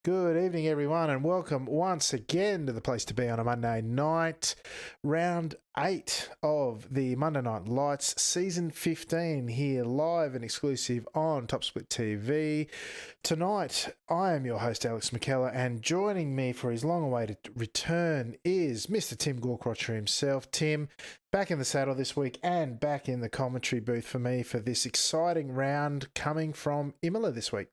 Good evening, everyone, and welcome once again to the place to be on a Monday night. Round 8 of the Monday Night Lights, Season 15, here live and exclusive on Top Split TV. Tonight, I am your host, Alex McKellar, and joining me for his long-awaited return is Mr. Tim Gorcrotcher himself. Tim, back in the saddle this week and back in the commentary booth for me for this exciting round coming from Imola this week.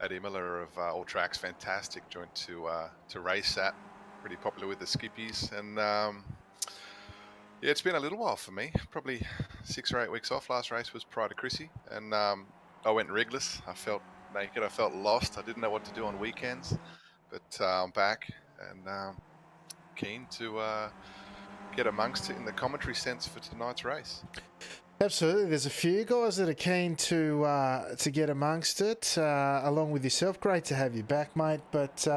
At Imola of all tracks, fantastic joint to race at. Pretty popular with the skippies, and yeah, it's been a little while for me. Probably 6 or 8 weeks off. Last race was prior to Chrissy, and I went rigless. I felt naked. I felt lost. I didn't know what to do on weekends, but I'm back and keen to get amongst it in the commentary sense for tonight's race. Absolutely. There's a few guys that are keen to get amongst it, along with yourself. Great to have you back, mate. But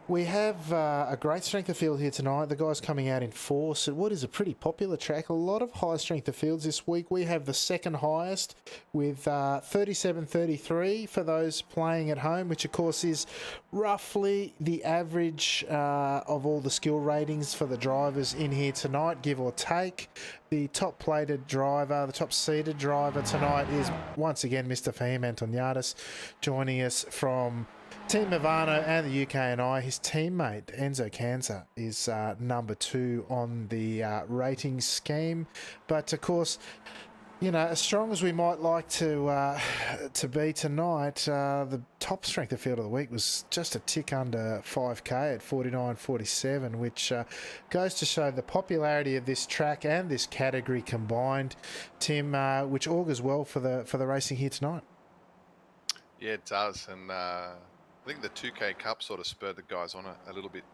we have a great strength of field here tonight. The guys coming out in force at what is a pretty popular track. A lot of high strength of fields this week. We have the second highest with 37.33 for those playing at home, which of course is roughly the average of all the skill ratings for the drivers in here tonight, give or take. The top plated driver, the top seeded driver tonight is once again Mr. Fahim Antoniadis, joining us from Team Movano and the UK&I. His teammate Enzo Canza is number 2 on the rating scheme. But of course, you know, as strong as we might like to be tonight, the top strength of field of the week was just a tick under 5k at 49.47, which goes to show the popularity of this track and this category combined, Tim, which augurs well for the racing here tonight. Yeah, it does, and I think the 2K Cup sort of spurred the guys on a little bit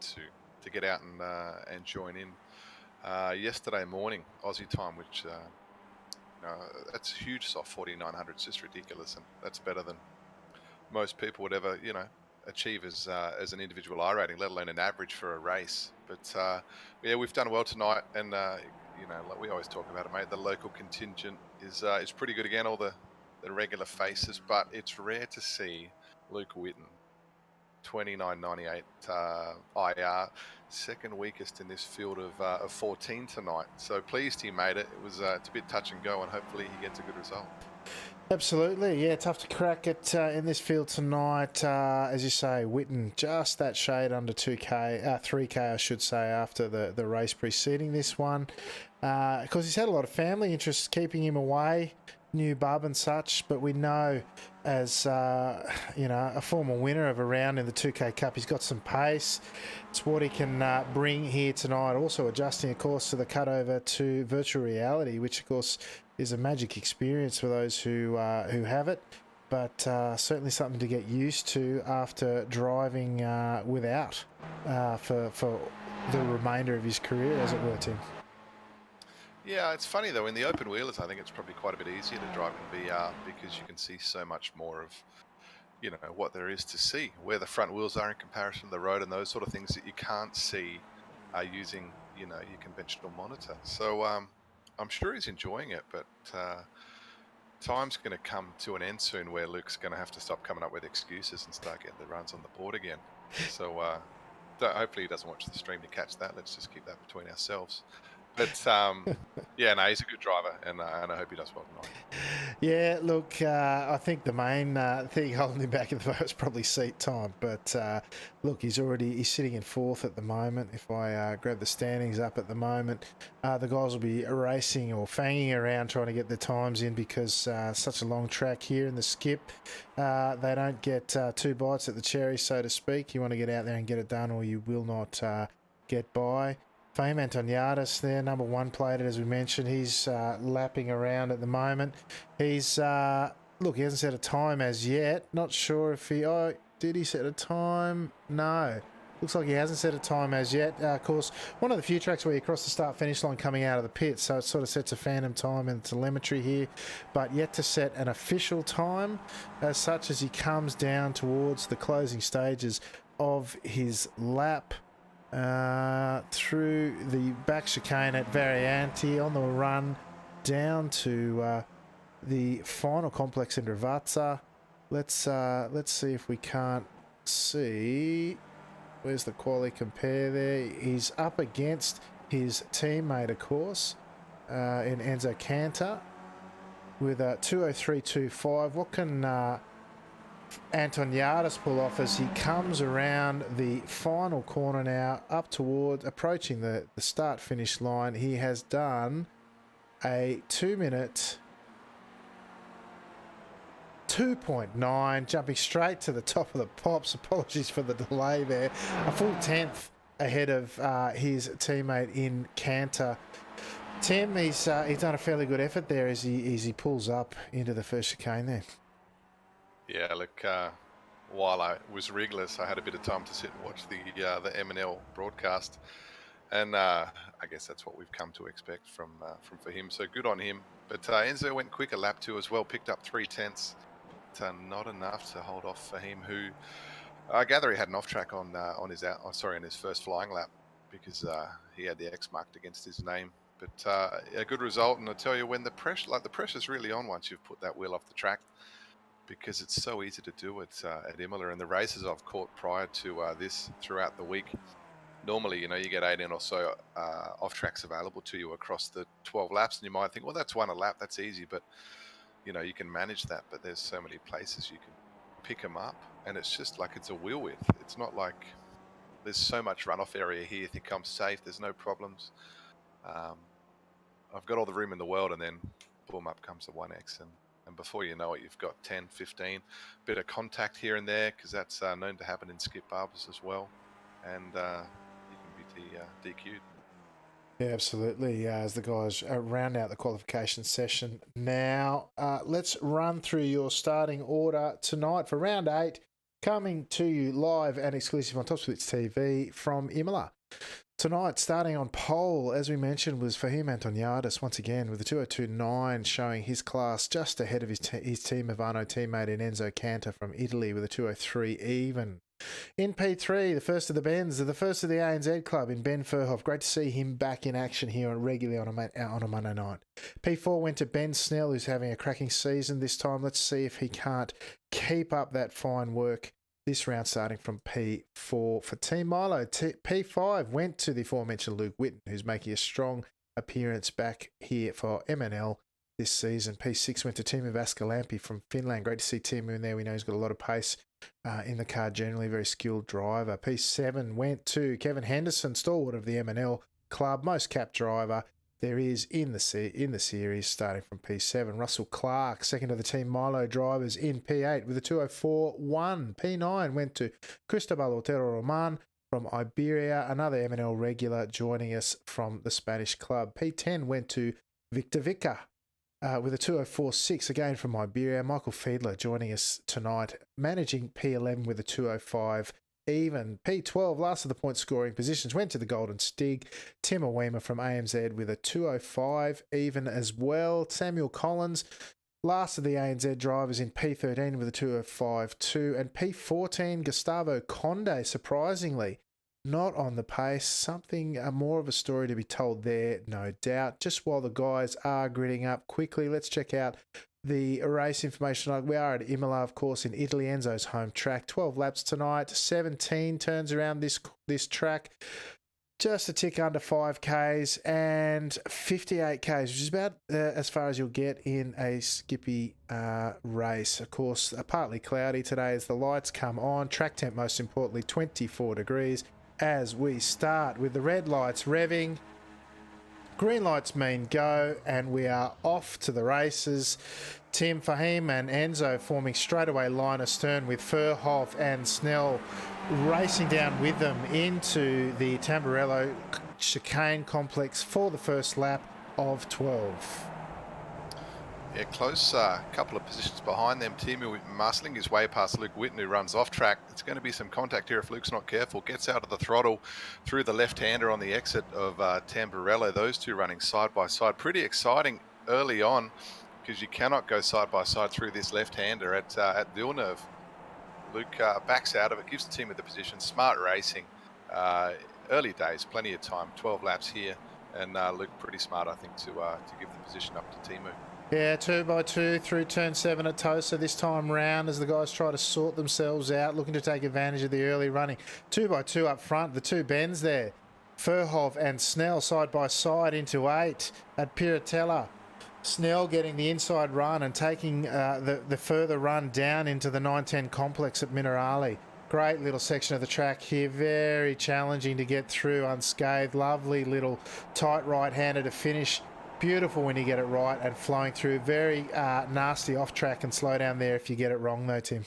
to get out and join in. Yesterday morning, Aussie time, which that's huge soft 4900. It's just ridiculous, and that's better than most people would ever, achieve as an individual iRating, let alone an average for a race. But yeah, we've done well tonight, and like we always talk about it, mate. The local contingent is pretty good again. All the regular faces, but it's rare to see Luke Whitten 29.98 IR, second weakest in this field of 14 tonight. So pleased he made it. It's a bit touch and go, and hopefully he gets a good result. Absolutely, yeah, tough to crack it in this field tonight. As you say, Whitten just that shade under 3k, I should say, after the race preceding this one. Because he's had a lot of family interests keeping him away, new bub and such, but we know as a former winner of a round in the 2K Cup, he's got some pace. It's what he can bring here tonight. Also adjusting, of course, to the cutover to virtual reality, which of course is a magic experience for those who have it, but certainly something to get used to after driving without for the remainder of his career, as it were, Tim. Yeah, it's funny though, in the open wheelers, I think it's probably quite a bit easier to drive in VR because you can see so much more of, what there is to see, where the front wheels are in comparison to the road and those sort of things that you can't see using, your conventional monitor. So I'm sure he's enjoying it, but time's going to come to an end soon where Luke's going to have to stop coming up with excuses and start getting the runs on the board again. So hopefully he doesn't watch the stream to catch that. Let's just keep that between ourselves. But yeah, no, he's a good driver, and I hope he does well tonight. Yeah, look, I think the main thing holding him back in the vote is probably seat time. But look, he's sitting in 4th at the moment. If I grab the standings up at the moment, the guys will be racing or fanging around trying to get their times in because such a long track here in the skip. They don't get 2 bites at the cherry, so to speak. You want to get out there and get it done, or you will not get by. Fahim Antoniadis there, number 1 plated, as we mentioned. He's lapping around at the moment. He's, look, he hasn't set a time as yet. Not sure if did he set a time? No. Looks like he hasn't set a time as yet. Of course, one of the few tracks where you cross the start-finish line coming out of the pit, so it sort of sets a phantom time in telemetry here, but yet to set an official time as such as he comes down towards the closing stages of his lap. Through the back chicane at Varianti on the run down to the final complex in Ravazza. Let's see if we can't see. Where's the quali compare there? He's up against his teammate, of course, in Enzo Cantor with a 2:03.25. What can Anton Yardis pull off as he comes around the final corner now, up toward approaching the start-finish line? He has done a 2-minute 2.9, jumping straight to the top of the pops. Apologies for the delay there. A full 10th ahead of his teammate in Cantor. Tim, he's done a fairly good effort there as he pulls up into the first chicane there. Yeah, look, while I was rigless, I had a bit of time to sit and watch the M&L broadcast, and I guess that's what we've come to expect from him. So good on him. But Enzo went quicker lap 2 as well, picked up 3/10. Not enough to hold off for him, who I gather he had an off track on his first flying lap because he had the X marked against his name. But a good result, and I tell you, when the pressure's really on once you've put that wheel off the track, because it's so easy to do it at Imola. And the races I've caught prior to this throughout the week, normally, you get 18 or so off tracks available to you across the 12 laps, and you might think, well, that's one a lap, that's easy, but you can manage that. But there's so many places you can pick them up, and it's just like it's a wheel width. It's not like there's so much runoff area here. I think I'm safe. There's no problems. I've got all the room in the world, and then boom, up comes the 1X, and before you know it, you've got 10, 15, bit of contact here and there, because that's known to happen in skip barbers as well, and you can be DQ'd. Yeah, absolutely. As the guys round out the qualification session now, let's run through your starting order tonight for round 8, coming to you live and exclusive on Top Splits TV from Imola. Tonight, starting on pole, as we mentioned, was Fahim Antoniadis once again with a 2:02.9, showing his class just ahead of his Team Ivano teammate in Enzo Cantor from Italy with a 2:03 even. In P3, the first of the Bens, the first of the ANZ club in Ben Furhoff. Great to see him back in action here regularly on a Monday night. P4 went to Ben Snell, who's having a cracking season this time. Let's see if he can't keep up that fine work this round, starting from P4 for Team Milo. P5 went to the aforementioned Luke Whitten, who's making a strong appearance back here for MNL this season. P6 went to Timo Vaskalampi from Finland. Great to see Timo in there. We know he's got a lot of pace in the car generally, very skilled driver. P7 went to Kevin Henderson, stalwart of the MNL club, most capped driver there is in the series, starting from P7. Russell Clark, second of the Team Milo drivers in P8 with a 2:04.1. P9 went to Cristobal Otero Roman from Iberia, another MNL regular joining us from the Spanish club. P10 went to Victor Vica with a 2:04.6, again from Iberia. Michael Fiedler joining us tonight, managing P11 with a 2:05 even. P12, last of the point scoring positions, went to the Golden Stig. Tim Awema from AMZ with a 2:05 even as well. Samuel Collins, last of the ANZ drivers in P13 with a 2:05.2. And P14, Gustavo Conde, surprisingly, not on the pace. Something more of a story to be told there, no doubt. Just while the guys are gritting up quickly, let's check out the race information. We are at Imola, of course, in Italy, Enzo's home track. 12 laps tonight, 17 turns around this track. Just a tick under 5Ks and 58Ks, which is about as far as you'll get in a Skippy race. Of course, partly cloudy today as the lights come on. Track temp, most importantly, 24 degrees as we start with the red lights revving. Green lights mean go, and we are off to the races. Tim, Fahim and Enzo forming straightaway line astern with Furhoff and Snell racing down with them into the Tamburello chicane complex for the first lap of 12. Yeah, close, couple of positions behind them. Timu muscling his way past Luke Whitten, who runs off track. It's going to be some contact here if Luke's not careful. Gets out of the throttle through the left-hander on the exit of Tamburello. Those two running side by side. Pretty exciting early on because you cannot go side by side through this left-hander at Villeneuve. Luke backs out of it, gives the team the position. Smart racing. Early days, plenty of time. 12 laps here, and Luke pretty smart, I think, to give the position up to Timu. Yeah, 2x2 through turn 7 at Tosa this time round as the guys try to sort themselves out, looking to take advantage of the early running. 2x2 up front, the two bends there. Furhov and Snell side by side into 8 at Piratella. Snell getting the inside run and taking the further run down into the 910 complex at Minerali. Great little section of the track here, very challenging to get through unscathed. Lovely little tight right-hander to finish. Beautiful when you get it right and flowing through. Very nasty off track and slow down there if you get it wrong though, Tim.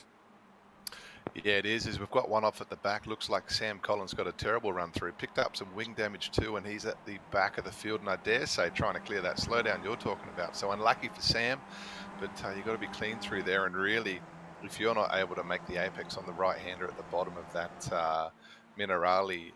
Yeah, it is. We've got one off at the back. Looks like Sam Collins got a terrible run through. Picked up some wing damage too, and he's at the back of the field. And I dare say trying to clear that slowdown you're talking about. So unlucky for Sam, but you've got to be clean through there. And really, if you're not able to make the apex on the right-hander at the bottom of that Minerali,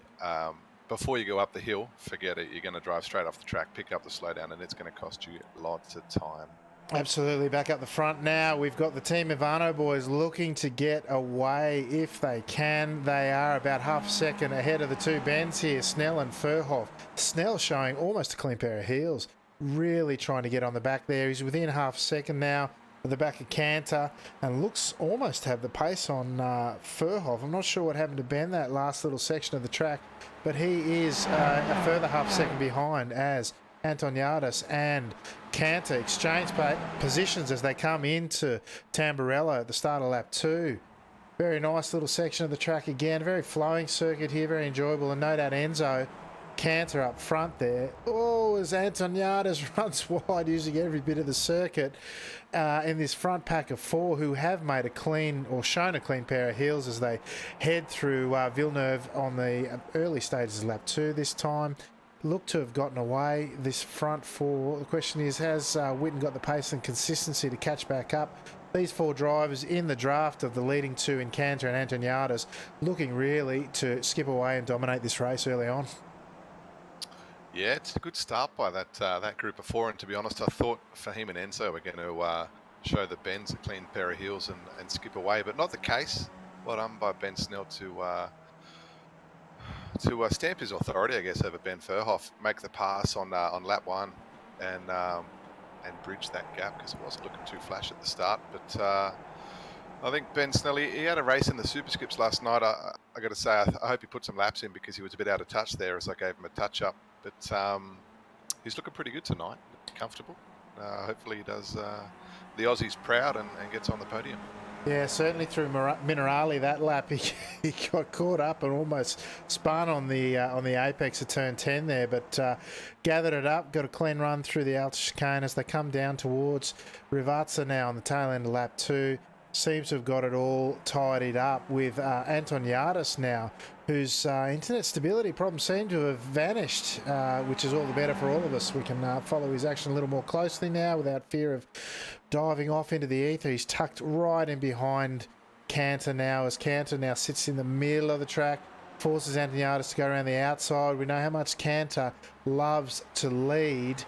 before you go up the hill, forget it. You're going to drive straight off the track, pick up the slowdown, and it's going to cost you lots of time. Absolutely. Back up the front now. We've got the Team Ivano boys looking to get away if they can. They are about half a second ahead of the two bends here, Snell and Furhoff. Snell showing almost a clean pair of heels. Really trying to get on the back there. He's within half a second now at the back of Cantor and looks almost to have the pace on Furhoff. I'm not sure what happened to Ben that last little section of the track, but he is a further half second behind as Antoniadis and Cantor exchange positions as they come into Tamburello at the start of lap 2. Very nice little section of the track again. Very flowing circuit here, very enjoyable. And no doubt Enzo Cantor up front there. Oh, as Antoniadis runs wide, using every bit of the circuit in this front pack of 4 who have made a clean or shown a clean pair of heels as they head through Villeneuve on the early stages of lap 2 this time. Look to have gotten away this front 4. The question is, has Witten got the pace and consistency to catch back up? These 4 drivers in the draft of the leading 2 in Cantor and Antoniadis looking really to skip away and dominate this race early on. Yeah, it's a good start by that group of 4, and to be honest, I thought Fahim and Enzo were going to show the Bens a clean pair of heels and skip away, but not the case. Well done by Ben Snell to stamp his authority, I guess, over Ben Furhoff, make the pass on lap 1 and bridge that gap because it wasn't looking too flash at the start. But I think Ben Snell, he had a race in the Super Skips last night. I got to say, I hope he put some laps in because he was a bit out of touch there as I gave him a touch up. But he's looking pretty good tonight, comfortable. Hopefully he does the Aussies proud and gets on the podium. Yeah, certainly through Minerali that lap, he got caught up and almost spun on the apex of turn 10 there, but gathered it up, got a clean run through the outer chicane as they come down towards Rivazza now on the tail end of lap 2. Seems to have got it all tidied up with Antoniadis now, whose internet stability problems seem to have vanished, which is all the better for all of us. We can follow his action a little more closely now without fear of diving off into the ether. He's tucked right in behind Cantor now, as Cantor now sits in the middle of the track, forces Antoniadis to go around the outside. We know how much Cantor loves to lead.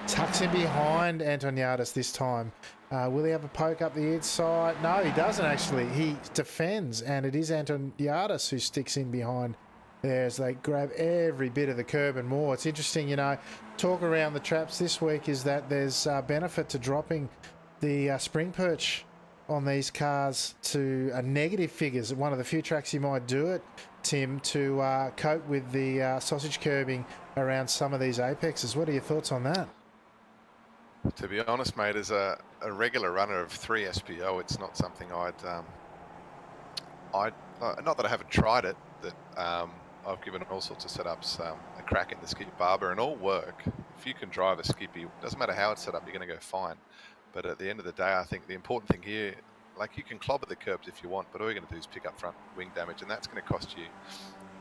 Tucks in behind Antoniadis this time. Will he have a poke up the inside? No, he doesn't actually. He defends, and it is Antoniadis who sticks in behind there as they grab every bit of the curb and more. It's interesting, you know, talk around the traps this week is that there's benefit to dropping the spring perch on these cars to negative figures. One of the few tracks you might do it, Tim, to cope with the sausage curbing around some of these apexes. What are your thoughts on that? To be honest, mate, as a regular runner of 3 SPO, it's not something I'd not that I haven't tried it, that I've given all sorts of setups a crack in the skip Barber and all work. If you can drive a skippy, doesn't matter how it's set up, you're going to go fine. But at the end of the day, I think the important thing here, like you can clobber the curbs if you want, but all you're going to do is pick up front wing damage, and that's going to cost you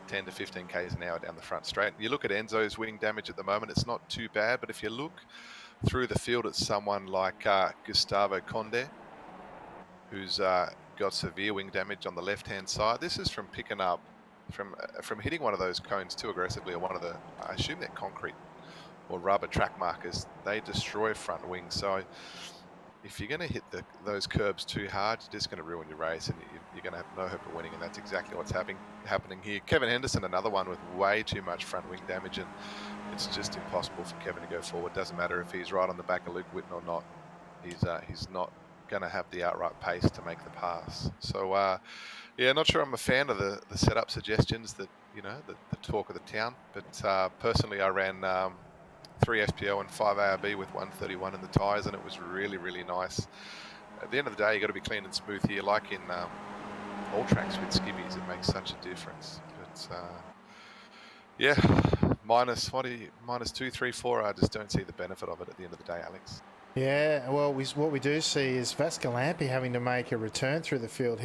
10 to 15 k's an hour down the front straight. You look at Enzo's wing damage at the moment, it's not too bad, but if you look through the field at someone like Gustavo Conde, who's got severe wing damage on the left-hand side. This is from picking up, from hitting one of those cones too aggressively, or one of the, I assume they're concrete or rubber track markers. They destroy front wings. So if you're going to hit those curbs too hard, you're just going to ruin your race, and you're going to have no hope of winning, and that's exactly what's happening here. Kevin Henderson, another one with way too much front wing damage, and it's just impossible for Kevin to go forward. Doesn't matter if he's right on the back of Luke Whitten or not. He's not going to have the outright pace to make the pass. So yeah, not sure I'm a fan of the setup suggestions that the talk of the town. But personally, I ran 3 SPO and 5 ARB with 131 in the tyres, and it was really nice. At the end of the day, you got to be clean and smooth here, like in all tracks with skivvies. It makes such a difference. But yeah, minus 2, 3, 4. I just don't see the benefit of it at the end of the day, Alex. Yeah, well, what we do see is Vascalampi having to make a return through the field.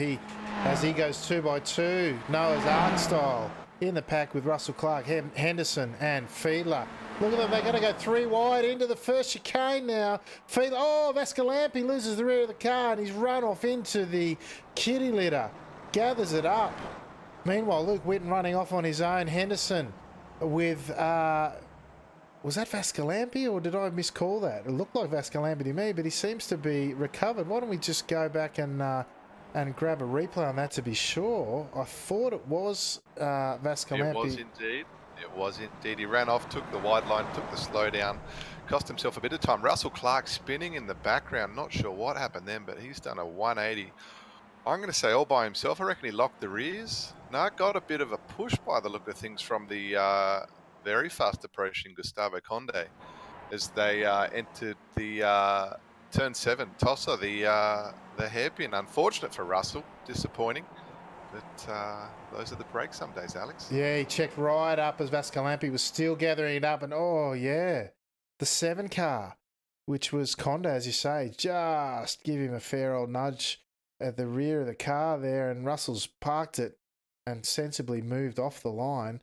As he goes 2 by 2, Noah's Ark style in the pack with Russell Clark, Henderson and Fiedler. Look at them, they're going to go 3 wide into the first chicane now. Vascalampi loses the rear of the car and he's run off into the kitty litter. Gathers it up. Meanwhile, Luke Whitten running off on his own. Henderson with... was that Vascalampi or did I miscall that? It looked like Vascalampi to me, but he seems to be recovered. Why don't we just go back and grab a replay on that to be sure? I thought it was Vascalampi. It was indeed. It was indeed. He ran off, took the wide line, took the slow down, cost himself a bit of time. Russell Clark spinning in the background. Not sure what happened then, but he's done a 180. I'm going to say all by himself. I reckon he locked the rears. No, got a bit of a push by the look of things from the very fast approaching Gustavo Conde as they entered the turn 7 tosser, the hairpin. Unfortunate for Russell, disappointing. But those are the breaks some days, Alex. Yeah, he checked right up as Vascalampi was still gathering it up. And, oh, yeah, the 7 car, which was Conde, as you say, just give him a fair old nudge at the rear of the car there. And Russell's parked it and sensibly moved off the line.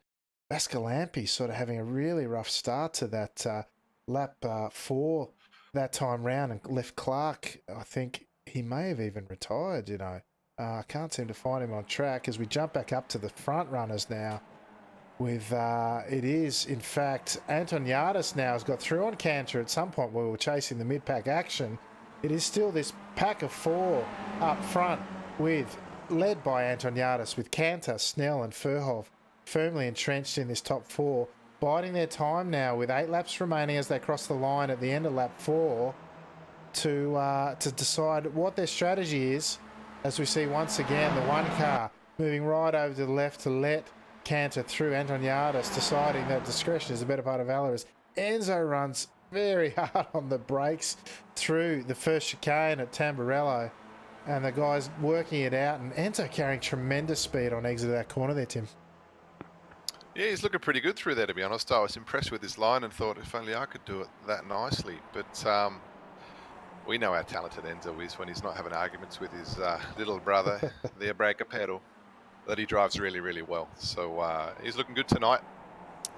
Vascalampi sort of having a really rough start to that lap 4 that time round and left Clark. I think he may have even retired, I can't seem to find him on track as we jump back up to the front runners now with, it is, in fact, Anton Yardis now has got through on Cantor at some point where we were chasing the mid-pack action. It is still this pack of 4 up front led by Anton Yardis with Cantor, Snell and Furhov firmly entrenched in this top 4, biding their time now with 8 laps remaining as they cross the line at the end of lap 4 to decide what their strategy is. As we see once again the 1 car moving right over to the left to let Cantor through. Anton Yardis deciding that discretion is the better part of valor as Enzo runs very hard on the brakes through the first chicane at Tamburello, and the guys working it out, and Enzo carrying tremendous speed on exit of that corner there, Tim. Yeah, he's looking pretty good through there, to be honest. I was impressed with his line and thought if only I could do it that nicely. But we know how talented Enzo is when he's not having arguments with his little brother, the Abrega pedal, that he drives really well. So he's looking good tonight.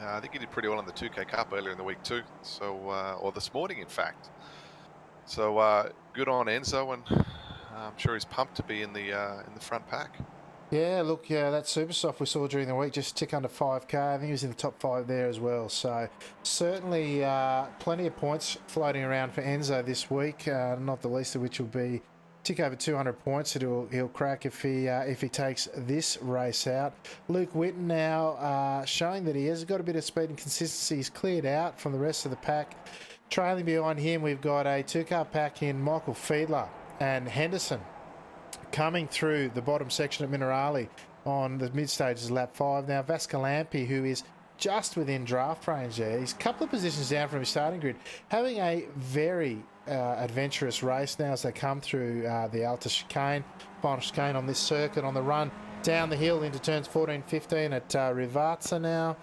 I think he did pretty well on the 2K Cup earlier in the week too. So, or this morning, in fact. So good on Enzo, and I'm sure he's pumped to be in the front pack. Yeah, look, that super soft we saw during the week, just tick under 5K. I think he was in the top 5 there as well. So certainly plenty of points floating around for Enzo this week, not the least of which will be tick over 200 points that he'll crack if he takes this race out. Luke Whitten now showing that he has got a bit of speed and consistency. He's cleared out from the rest of the pack. Trailing behind him, we've got a 2-car pack in Michael Fiedler and Henderson, coming through the bottom section at Minerali on the mid stages lap 5. Now Vascalampi, who is just within draft range there, he's a couple of positions down from his starting grid, having a very adventurous race now as they come through the Alta chicane, final chicane on this circuit on the run down the hill into turns 14, 15 at Rivazza now.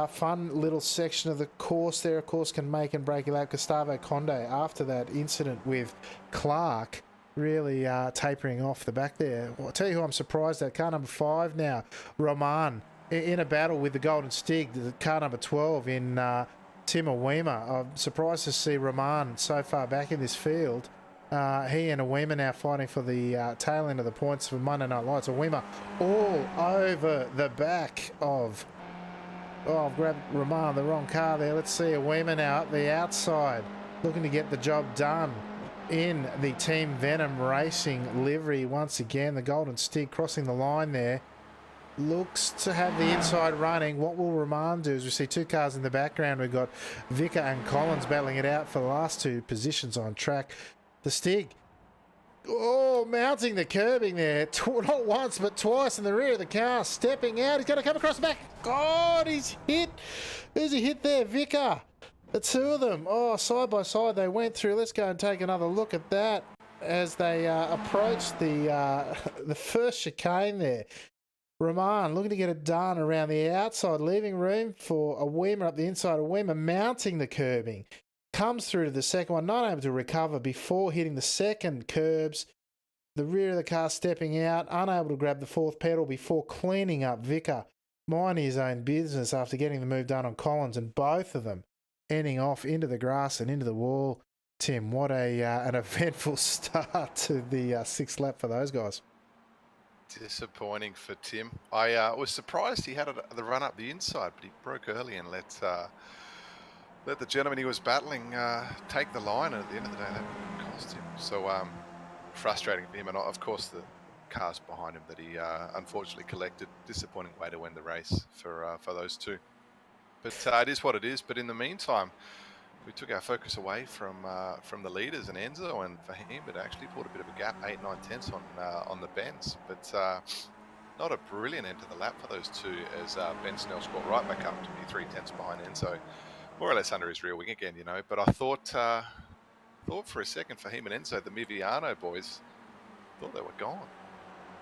Fun little section of the course there, of course, can make and break a lap. Gustavo Conde, after that incident with Clark, really tapering off the back there. Well, I'll tell you who I'm surprised at. Car number 5 now, Roman, in a battle with the Golden Stig, the car number 12 in Tim Awema. I'm surprised to see Roman so far back in this field. He and Awema now fighting for the tail end of the points for Monday Night Lights. Awema all over the back of... Oh, I've grabbed Roman, the wrong car there. Let's see Awema now up the outside, looking to get the job done in the Team Venom Racing livery once again. The Golden Stig crossing the line there. Looks to have the inside running. What will Roman do? As we see 2 cars in the background, we've got Vicker and Collins battling it out for the last 2 positions on track. The Stig. Oh, mounting the curbing there. Not once, but twice in the rear of the car. Stepping out. He's going to come across the back. God, he's hit. Who's he hit there? Vicar. The two of them. Oh, side by side they went through. Let's go and take another look at that as they approached the first chicane there. Roman looking to get it done around the outside, leaving room for a Weimer up the inside. A Weimer mounting the curbing. Comes through to the second one, not able to recover before hitting the second curbs. The rear of the car stepping out, unable to grab the fourth pedal before cleaning up Vicar, minding his own business after getting the move done on Collins, and both of them ending off into the grass and into the wall. Tim, what an eventful start to the sixth lap for those guys. Disappointing for Tim. I was surprised he had the run up the inside, but he broke early and let the gentleman he was battling take the line, and at the end of the day that cost him. So frustrating for him, and of course the cars behind him that he unfortunately collected. Disappointing way to end the race for those two. But it is what it is. But in the meantime, we took our focus away from the leaders, and Enzo and Fahim had actually pulled a bit of a gap, 8-9 tenths on the bends, but not a brilliant end to the lap for those two, as Ben Snell scored right back up to be 3 tenths behind Enzo, more or less under his rear wing again, you know. But I thought for a second, Fahim and Enzo, the Miviano boys, thought they were gone.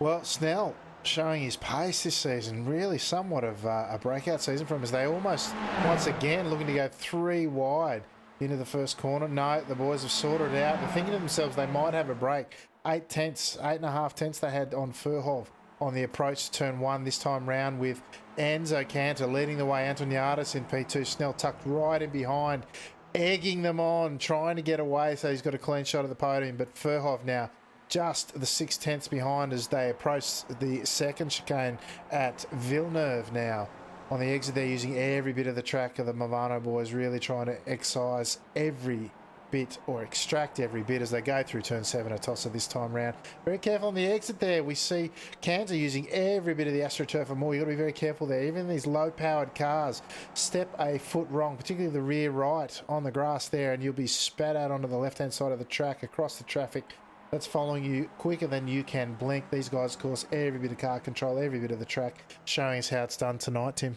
Well, Snell showing his pace this season, really somewhat of a breakout season for him, as they almost once again looking to go 3 wide into the first corner. No, the boys have sorted it out. They're thinking to themselves they might have a break. 8.5 tenths they had on Furhov on the approach to turn 1 this time round, with Enzo Cantor leading the way. Antoniadis in P2, Snell tucked right in behind, egging them on, trying to get away so he's got a clean shot of the podium. But Furhov now just the 6 tenths behind as they approach the second chicane at Villeneuve now. On the exit, they're using every bit of the track of the Movano boys, really trying to excise every bit or extract every bit as they go through turn 7 at Tossa this time round. Very careful on the exit there. We see Cantor using every bit of the AstroTurf and more. You've got to be very careful there. Even these low-powered cars, step a foot wrong, particularly the rear right on the grass there, and you'll be spat out onto the left-hand side of the track across the traffic that's following you quicker than you can blink. These guys, of course, every bit of car control, every bit of the track, showing us how it's done tonight, Tim.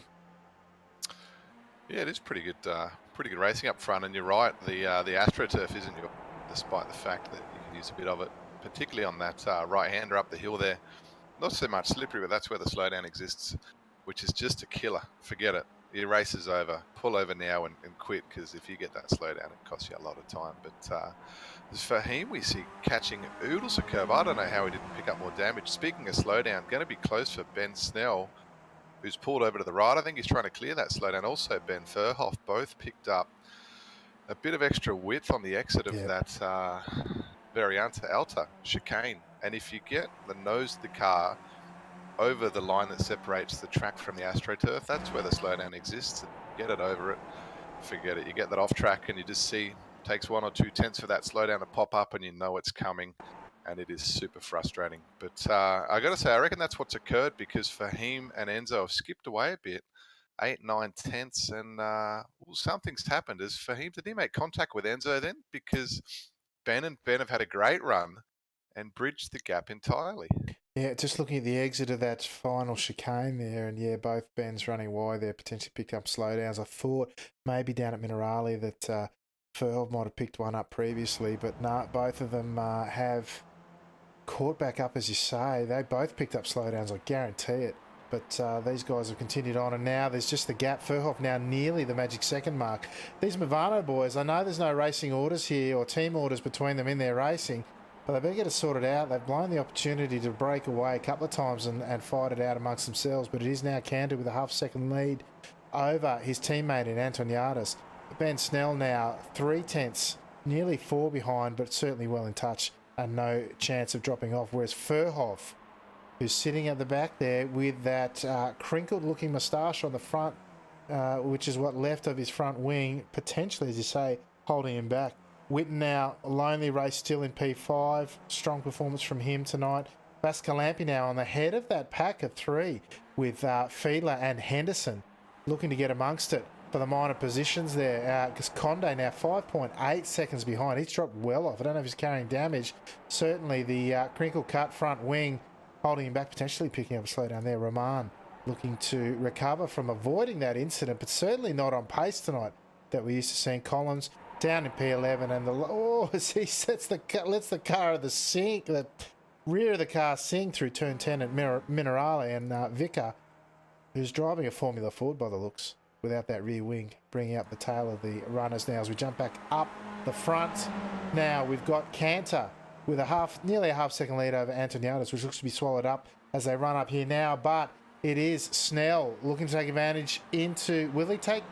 Yeah, it is pretty good racing up front, and you're right. The AstroTurf isn't your, despite the fact that you can use a bit of it, particularly on that right-hander up the hill there. Not so much slippery, but that's where the slowdown exists, which is just a killer. Forget it. Your race is over. Pull over now and quit, because if you get that slowdown, it costs you a lot of time. But Fahim, we see catching oodles of curve. I don't know how he didn't pick up more damage. Speaking of slowdown, going to be close for Ben Snell, who's pulled over to the right. I think he's trying to clear that slowdown. Also, Ben Furhoff, both picked up a bit of extra width on the exit of that Variante Alta chicane. And if you get the nose of the car over the line that separates the track from the AstroTurf, that's where the slowdown exists. And get it over it, forget it. You get that off track and you just see, takes 1 or 2 tenths for that slowdown to pop up, and you know it's coming, and it is super frustrating. But I got to say, I reckon that's what's occurred, because Fahim and Enzo have skipped away a bit, 8-9 tenths, and well, something's happened. Is Fahim, did he make contact with Enzo then? Because Ben have had a great run and bridged the gap entirely. Yeah, just looking at the exit of that final chicane there, and yeah, both Bens running wide there, potentially picked up slowdowns. I thought maybe down at Minerali that Furl might have picked one up previously, but no, both of them have caught back up, as you say. They both picked up slowdowns, I guarantee it. But these guys have continued on, and now there's just the gap. Furhoff now nearly the magic second mark. These Movano boys, I know there's no racing orders here or team orders between them in their racing, but they better get it sorted out. They've blown the opportunity to break away a couple of times and fight it out amongst themselves, but it is now Cantor with a half-second lead over his teammate in Antoniadis. Ben Snell now 3 tenths, nearly 4 behind, but certainly well in touch and no chance of dropping off. Whereas Furhoff, who's sitting at the back there with that crinkled-looking moustache on the front, which is what left of his front wing, potentially, as you say, holding him back. Witten now, a lonely race still in P5. Strong performance from him tonight. Vascalampi now on the head of that pack of 3 with Fiedler and Henderson looking to get amongst it. for the minor positions there, because Conde now 5.8 seconds behind. He's dropped well off. I don't know if he's carrying damage. Certainly the crinkle cut front wing holding him back, potentially picking up a slowdown there. Roman looking to recover from avoiding that incident, but certainly not on pace tonight that we used to seeing. Collins down in P11, and as he lets the car of the sink, the rear of the car sing through turn 10 at Minerale, and Vicar, who's driving a Formula Ford by the looks, without that rear wing, bringing up the tail of the runners now as we jump back up the front. Now we've got Cantor with nearly a half second lead over Antoniadis, which looks to be swallowed up as they run up here now, but it is Snell looking to take advantage will he take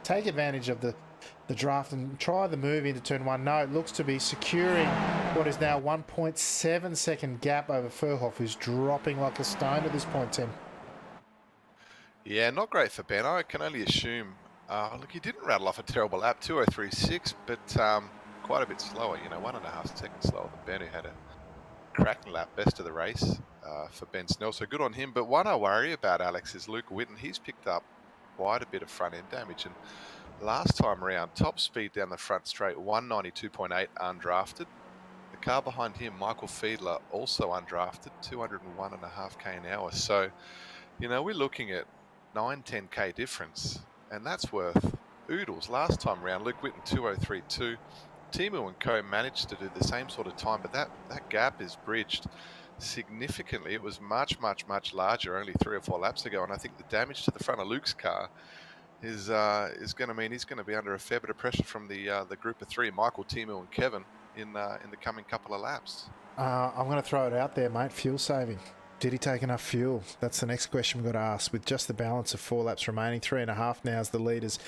advantage of the draft and try the move into turn 1? No, it looks to be securing what is now 1.7 second gap over Furhoff, who's dropping like a stone at this point, Tim. Yeah, not great for Ben. I can only assume. Look, he didn't rattle off a terrible lap, 2:03.6, but quite a bit slower. 1.5 seconds slower than Ben, who had a cracking lap, best of the race for Ben Snell. So good on him. But one I worry about, Alex, is Luke Whitten. He's picked up quite a bit of front end damage, and last time around, top speed down the front straight, 192.8 undrafted. The car behind him, Michael Fiedler, also undrafted, 201.5k an hour. So, we're looking at 9-10k difference, and that's worth oodles. Last time around, Luke Whitten 2:03.2. Timu and Co managed to do the same sort of time, but that gap is bridged significantly. It was much, much, much larger only 3 or 4 laps ago, and I think the damage to the front of Luke's car is going to mean he's going to be under a fair bit of pressure from the group of 3, Michael, Timu, and Kevin, in the coming couple of laps. I'm going to throw it out there, mate. Fuel saving. Did he take enough fuel? That's the next question we've got to ask. With just the balance of 4 laps remaining, 3.5 now as the leaders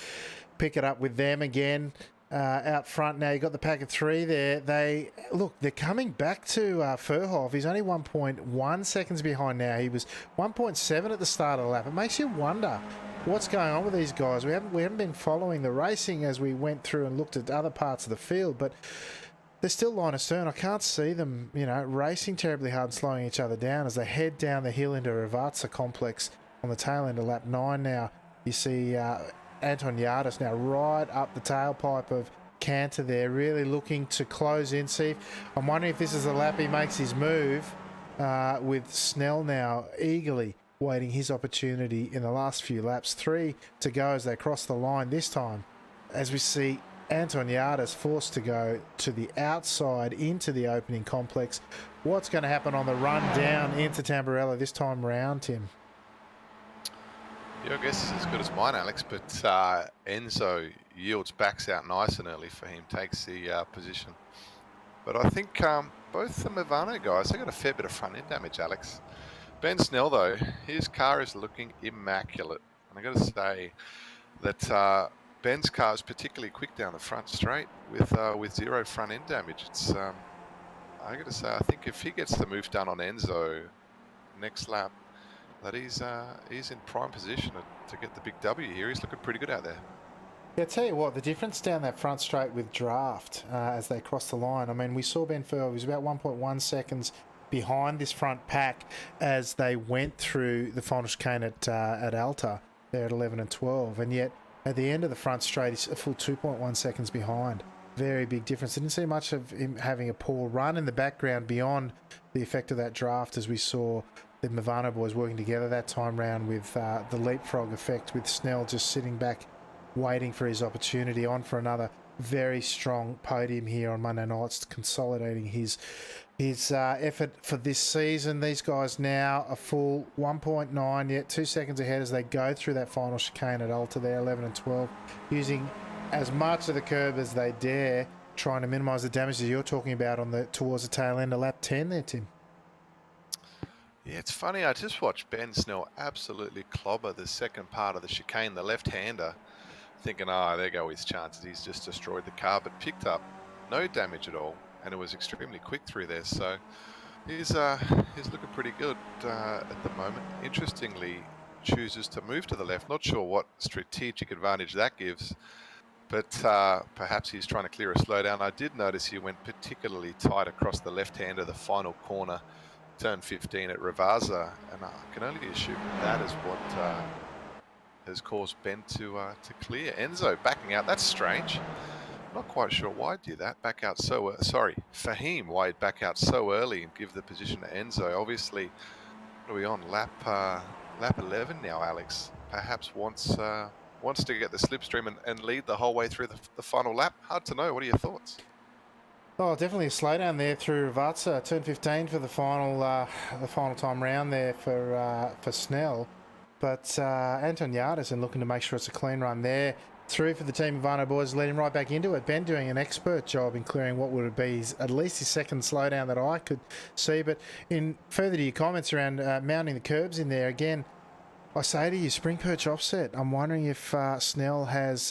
pick it up with them again. Out front now, you got the pack of 3 there. They're coming back to Furhoff. He's only 1.1 seconds behind now. He was 1.7 at the start of the lap. It makes you wonder what's going on with these guys. We haven't been following the racing as we went through and looked at other parts of the field, but they're still line astern. I can't see them, racing terribly hard and slowing each other down as they head down the hill into Rivarza complex on the tail end of lap 9 now. You see Anton Yardis now right up the tailpipe of Cantor there, really looking to close in. I'm wondering if this is the lap he makes his move, with Snell now eagerly waiting his opportunity in the last few laps. 3 to go as they cross the line this time, as we see Anton Yardis forced to go to the outside into the opening complex. What's going to happen on the run down into Tamburello this time round, Tim? Your guess is as good as mine, Alex, but Enzo yields, backs out nice and early for him, takes the position. But I think both the Movano guys, they got a fair bit of front end damage, Alex. Ben Snell, though, his car is looking immaculate. And I got to say that Ben's car is particularly quick down the front straight with 0 front end damage. It's I got to say, I think if he gets the move done on Enzo next lap, that he's in prime position to get the big W here. He's looking pretty good out there. Yeah, I tell you what, the difference down that front straight with draft as they cross the line. I mean, we saw Ben Furhoff, he was about 1.1 seconds behind this front pack as they went through the final chicane at Alta there at 11 and 12, and yet at the end of the front straight he's a full 2.1 seconds behind. Very big difference. Didn't see much of him having a poor run in the background beyond the effect of that draft, as we saw the Movano boys working together that time round with the leapfrog effect, with Snell just sitting back waiting for his opportunity, on for another very strong podium here on Monday nights, consolidating his effort for this season. These guys now a full 1.9, yet 2 seconds ahead as they go through that final chicane at Alta there, 11 and 12, using as much of the curb as they dare, trying to minimise the damage that you're talking about towards the tail end of lap 10 there, Tim. Yeah, it's funny, I just watched Ben Snell absolutely clobber the second part of the chicane, the left-hander, thinking, there go his chances, he's just destroyed the car, but picked up no damage at all, and it was extremely quick through there, so he's looking pretty good at the moment. Interestingly, chooses to move to the left, not sure what strategic advantage that gives, but perhaps he's trying to clear a slowdown. I did notice he went particularly tight across the left-hander, the final corner, turn 15 at Rivarza, and I can only assume that is what has caused Ben to clear. Enzo backing out. That's strange. Not quite sure why he'd do that. Back out so Fahim, why he'd back out so early and give the position to Enzo. Obviously, what are we on? Lap 11 now, Alex. Perhaps wants to get the slipstream and lead the whole way through the final lap. Hard to know. What are your thoughts? Oh, definitely a slowdown there through Ravazza. Turn 15 for the final time round there for Snell. But Anton Yardison looking to make sure it's a clean run there. Through for the team Ivano boys, led him right back into it. Ben doing an expert job in clearing what would be at least his second slowdown that I could see. But in further to your comments around mounting the curbs in there, again, I say to you, spring perch offset. I'm wondering if Snell has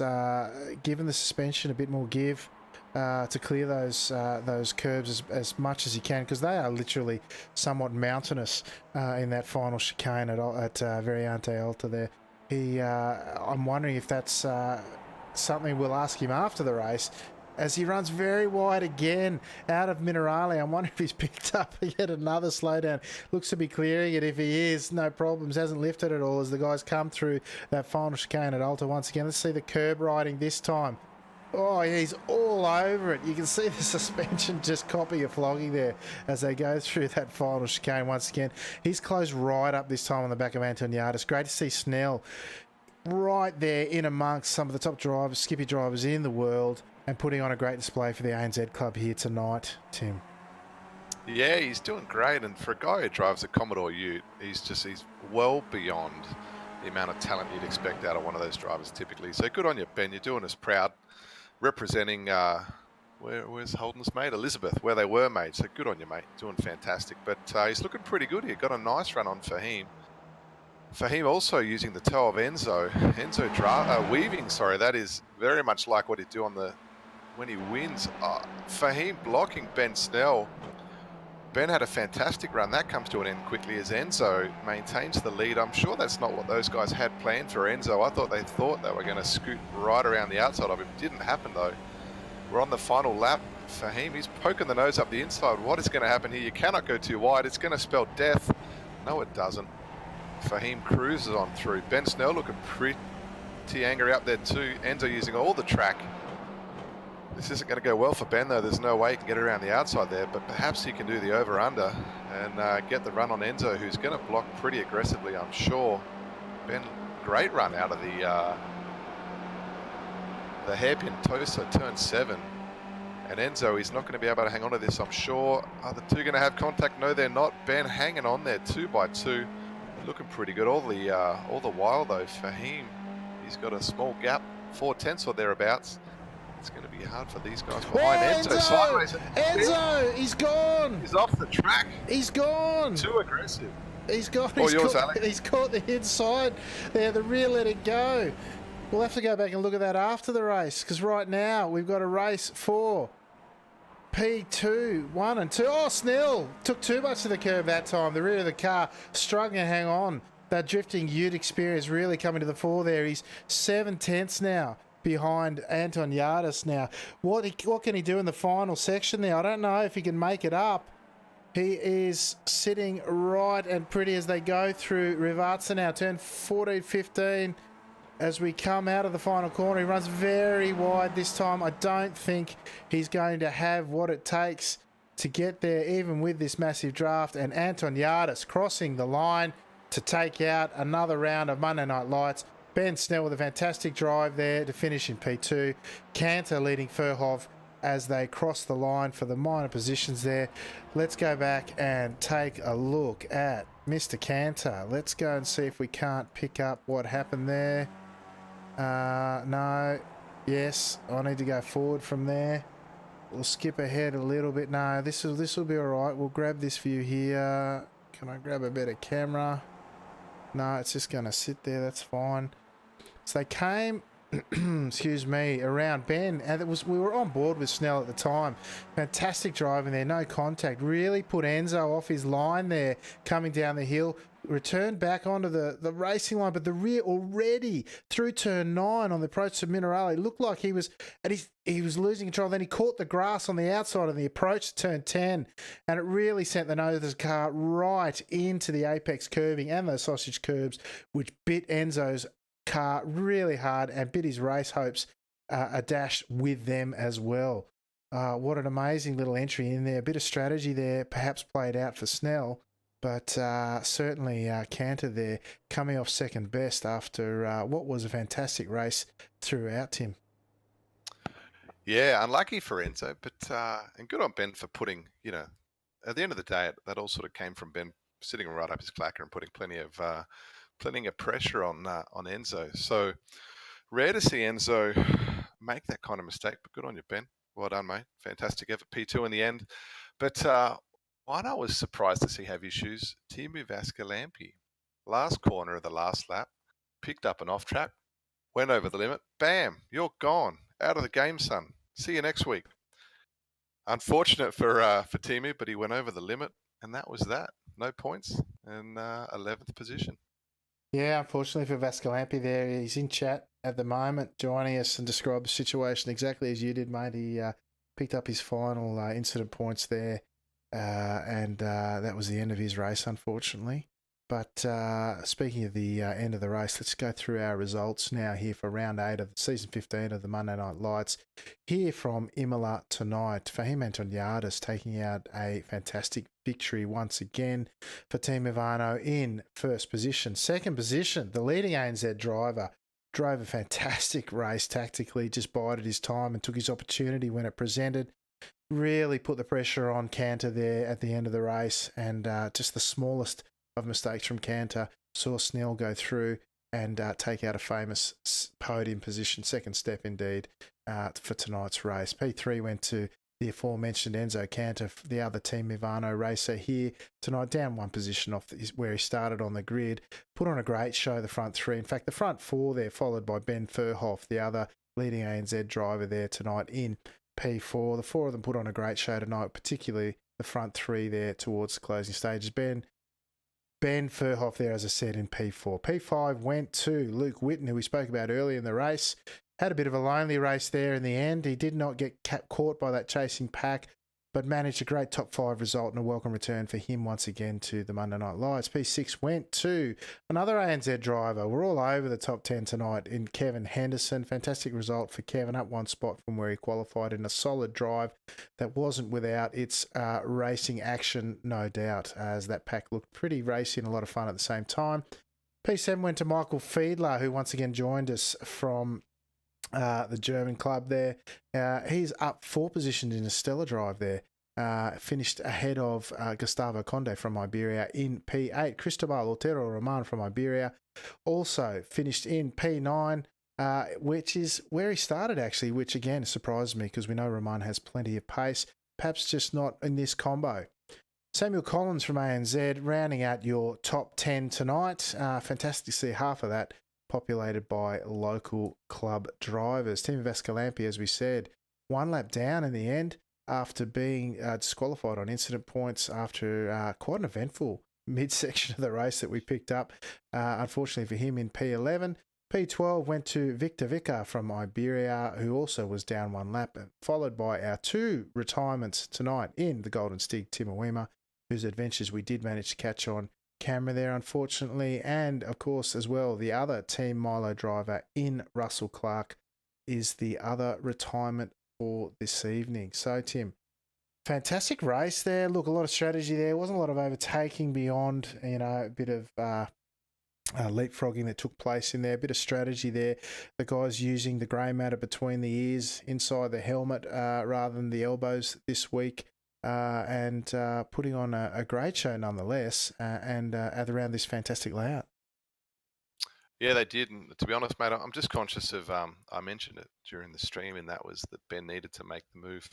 given the suspension a bit more give to clear those curbs as much as he can, because they are literally somewhat mountainous in that final chicane at Variante Alta there. I'm wondering if that's something we'll ask him after the race, as he runs very wide again out of Minerale. I'm wondering if he's picked up yet another slowdown. Looks to be clearing it. If he is, no problems. Hasn't lifted at all as the guys come through that final chicane at Alta once again. Let's see the curb riding this time. Oh, he's all over it. You can see the suspension just copy a flogging there as they go through that final chicane once again. He's closed right up this time on the back of Anton Yardis. Great to see Snell right there in amongst some of the top drivers, skippy drivers in the world, and putting on a great display for the ANZ club here tonight, Tim. Yeah, he's doing great. And for a guy who drives a Commodore Ute, he's well beyond the amount of talent you'd expect out of one of those drivers typically. So good on you, Ben. You're doing us proud. Representing where's Holden's mate? Elizabeth, where they were made. So good on you, mate. Doing fantastic. But he's looking pretty good here. Got a nice run on Fahim. Fahim also using the toe of Enzo. Weaving, sorry. That is very much like what he'd do when he wins. Fahim blocking Ben Snell. Ben had a fantastic run. That comes to an end quickly as Enzo maintains the lead. I'm sure that's not what those guys had planned for Enzo. I thought they were going to scoot right around the outside of him. Didn't happen though. We're on the final lap. Fahim, he's poking the nose up the inside. What is going to happen here? You cannot go too wide. It's going to spell death. No, it doesn't. Fahim cruises on through. Ben Snell looking pretty angry up there too. Enzo using all the track. This isn't going to go well for Ben though. There's no way he can get around the outside there, but perhaps he can do the over-under and get the run on Enzo, who's going to block pretty aggressively, I'm sure. Ben, great run out of the hairpin Tosa, turn 7. And Enzo, he's not going to be able to hang on to this, I'm sure. Are the two going to have contact? No, they're not. Ben hanging on there 2 by 2. Looking pretty good. All the while though, Fahim, he's got a small gap, 4/10 or thereabouts. It's going to be hard for these guys behind Enzo. Sideways. Enzo, he's gone. He's off the track. He's gone. Too aggressive. He's gone. Alex. He's caught the inside there. The rear let it go. We'll have to go back and look at that after the race, because right now we've got a race for P2, 1 and 2. Oh, Snell took too much to the curb that time. The rear of the car struggling to hang on. That drifting Ute experience really coming to the fore there. He's 7/10 now behind Anton Yardis now. What can he do in the final section there? I don't know if he can make it up. He is sitting right and pretty as they go through Rivazza now. Turn 14, 15 as we come out of the final corner. He runs very wide this time. I don't think he's going to have what it takes to get there, even with this massive draft. And Anton Yardis crossing the line to take out another round of Monday Night Lights. Ben Snell with a fantastic drive there to finish in P2. Cantor leading Furhov as they cross the line for the minor positions there. Let's go back and take a look at Mr. Cantor. Let's go and see if we can't pick up what happened there. No. Yes, I need to go forward from there. We'll skip ahead a little bit. No, this will be all right. We'll grab this view here. Can I grab a better camera? No, it's just going to sit there. That's fine. So they came, excuse me, around Ben, and we were on board with Snell at the time. Fantastic driving there, no contact. Really put Enzo off his line there, coming down the hill. Returned back onto the racing line, but the rear already through turn 9 on the approach to Minerale looked like he was losing control. Then he caught the grass on the outside of the approach to turn 10, and it really sent the nose of the car right into the apex curving and those sausage curbs, which bit Enzo's car really hard and bid his race hopes a dash with them as well. What an amazing little entry in there. A bit of strategy there, perhaps played out for Snell, but certainly Cantor there coming off second best after what was a fantastic race throughout, Tim. Yeah, unlucky for Enzo, but and good on Ben for putting, at the end of the day, that all sort of came from Ben sitting right up his clacker and putting plenty of pressure on Enzo. So rare to see Enzo make that kind of mistake, but good on you, Ben. Well done, mate. Fantastic effort. P2 in the end. But one I was surprised to see have issues, Timu Vascalampi. Last corner of the last lap, picked up an off track, went over the limit. Bam, you're gone. Out of the game, son. See you next week. Unfortunate for Timu, but he went over the limit, and that was that. No points, and 11th position. Yeah, unfortunately for Vascalampi there, he's in chat at the moment, joining us and describe the situation exactly as you did, mate. He picked up his final incident points there, and that was the end of his race, unfortunately. But speaking of the end of the race, let's go through our results now here for round 8 of season 15 of the Monday Night Lights. Here from Imola tonight, Fahim Antoniadis taking out a fantastic victory once again for Team Ivano in first position. Second position, the leading ANZ driver drove a fantastic race tactically, just bided his time and took his opportunity when it presented. Really put the pressure on Cantor there at the end of the race, and just the smallest of mistakes from Cantor saw Snell go through and take out a famous podium position, second step indeed, for tonight's race. P3 went to the aforementioned Enzo Cantor, the other Team Ivano racer here tonight, down one position off where he started on the grid. Put on a great show, the front three. In fact, the front four there, followed by Ben Furhoff, the other leading ANZ driver there tonight in P4. The four of them put on a great show tonight, particularly the front three there towards the closing stages. Ben Furhoff there, as I said, in P4. P5 went to Luke Whitten, who we spoke about earlier in the race. Had a bit of a lonely race there in the end. He did not get caught by that chasing pack, but managed a great top 5 result and a welcome return for him once again to the Monday Night Lights. P6 went to another ANZ driver. We're all over the top 10 tonight in Kevin Henderson. Fantastic result for Kevin, up one spot from where he qualified in a solid drive that wasn't without its racing action, no doubt, as that pack looked pretty racy and a lot of fun at the same time. P7 went to Michael Fiedler, who once again joined us from the German club there. He's up 4 positions in a stellar drive there. Finished ahead of Gustavo Conde from Iberia in P8. Cristobal Otero Roman from Iberia also finished in P9, which is where he started actually, which again surprised me because we know Roman has plenty of pace, perhaps just not in this combo. Samuel Collins from ANZ rounding out your top 10 tonight. Fantastic to see half of that populated by local club drivers. Team Vascalampi, as we said, one lap down in the end after being disqualified on incident points after quite an eventful midsection of the race that we picked up. Unfortunately for him in P11. P12 went to Victor Vicker from Iberia, who also was down one lap, followed by our 2 retirements tonight in the Golden Stig, Timawima, whose adventures we did manage to catch on camera there, unfortunately. And, of course, as well, the other Team Milo driver in Russell Clark is the other retirement for this evening. So, Tim, fantastic race there. Look, a lot of strategy there. Wasn't a lot of overtaking beyond, a bit of leapfrogging that took place in there. A bit of strategy there. The guys using the grey matter between the ears inside the helmet rather than the elbows this week. And putting on a great show nonetheless, and around this fantastic layout. Yeah, they did. And to be honest, mate, I'm just conscious of, I mentioned it during the stream, and that was that Ben needed to make the move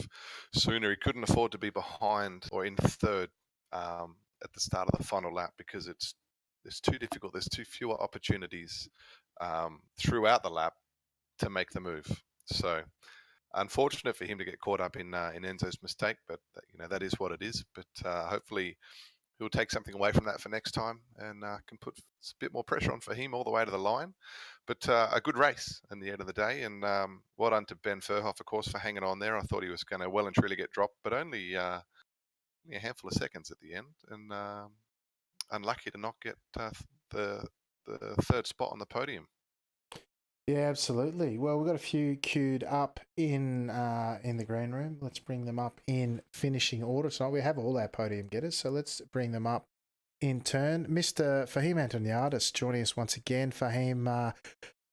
sooner. He couldn't afford to be behind or in third at the start of the final lap because it's too difficult. There's too fewer opportunities throughout the lap to make the move. So unfortunate for him to get caught up in Enzo's mistake, but that is what it is. But hopefully he'll take something away from that for next time and can put a bit more pressure on for him all the way to the line. But a good race in the end of the day, and well done to Ben Furhoff, of course, for hanging on there. I thought he was going to well and truly get dropped, but only a handful of seconds at the end, and unlucky to not get the third spot on the podium. Yeah, absolutely. Well, we've got a few queued up in the green room. Let's bring them up in finishing order. So we have all our podium getters, so let's bring them up in turn. Mr. Fahim Antoniadis joining us once again. Fahim,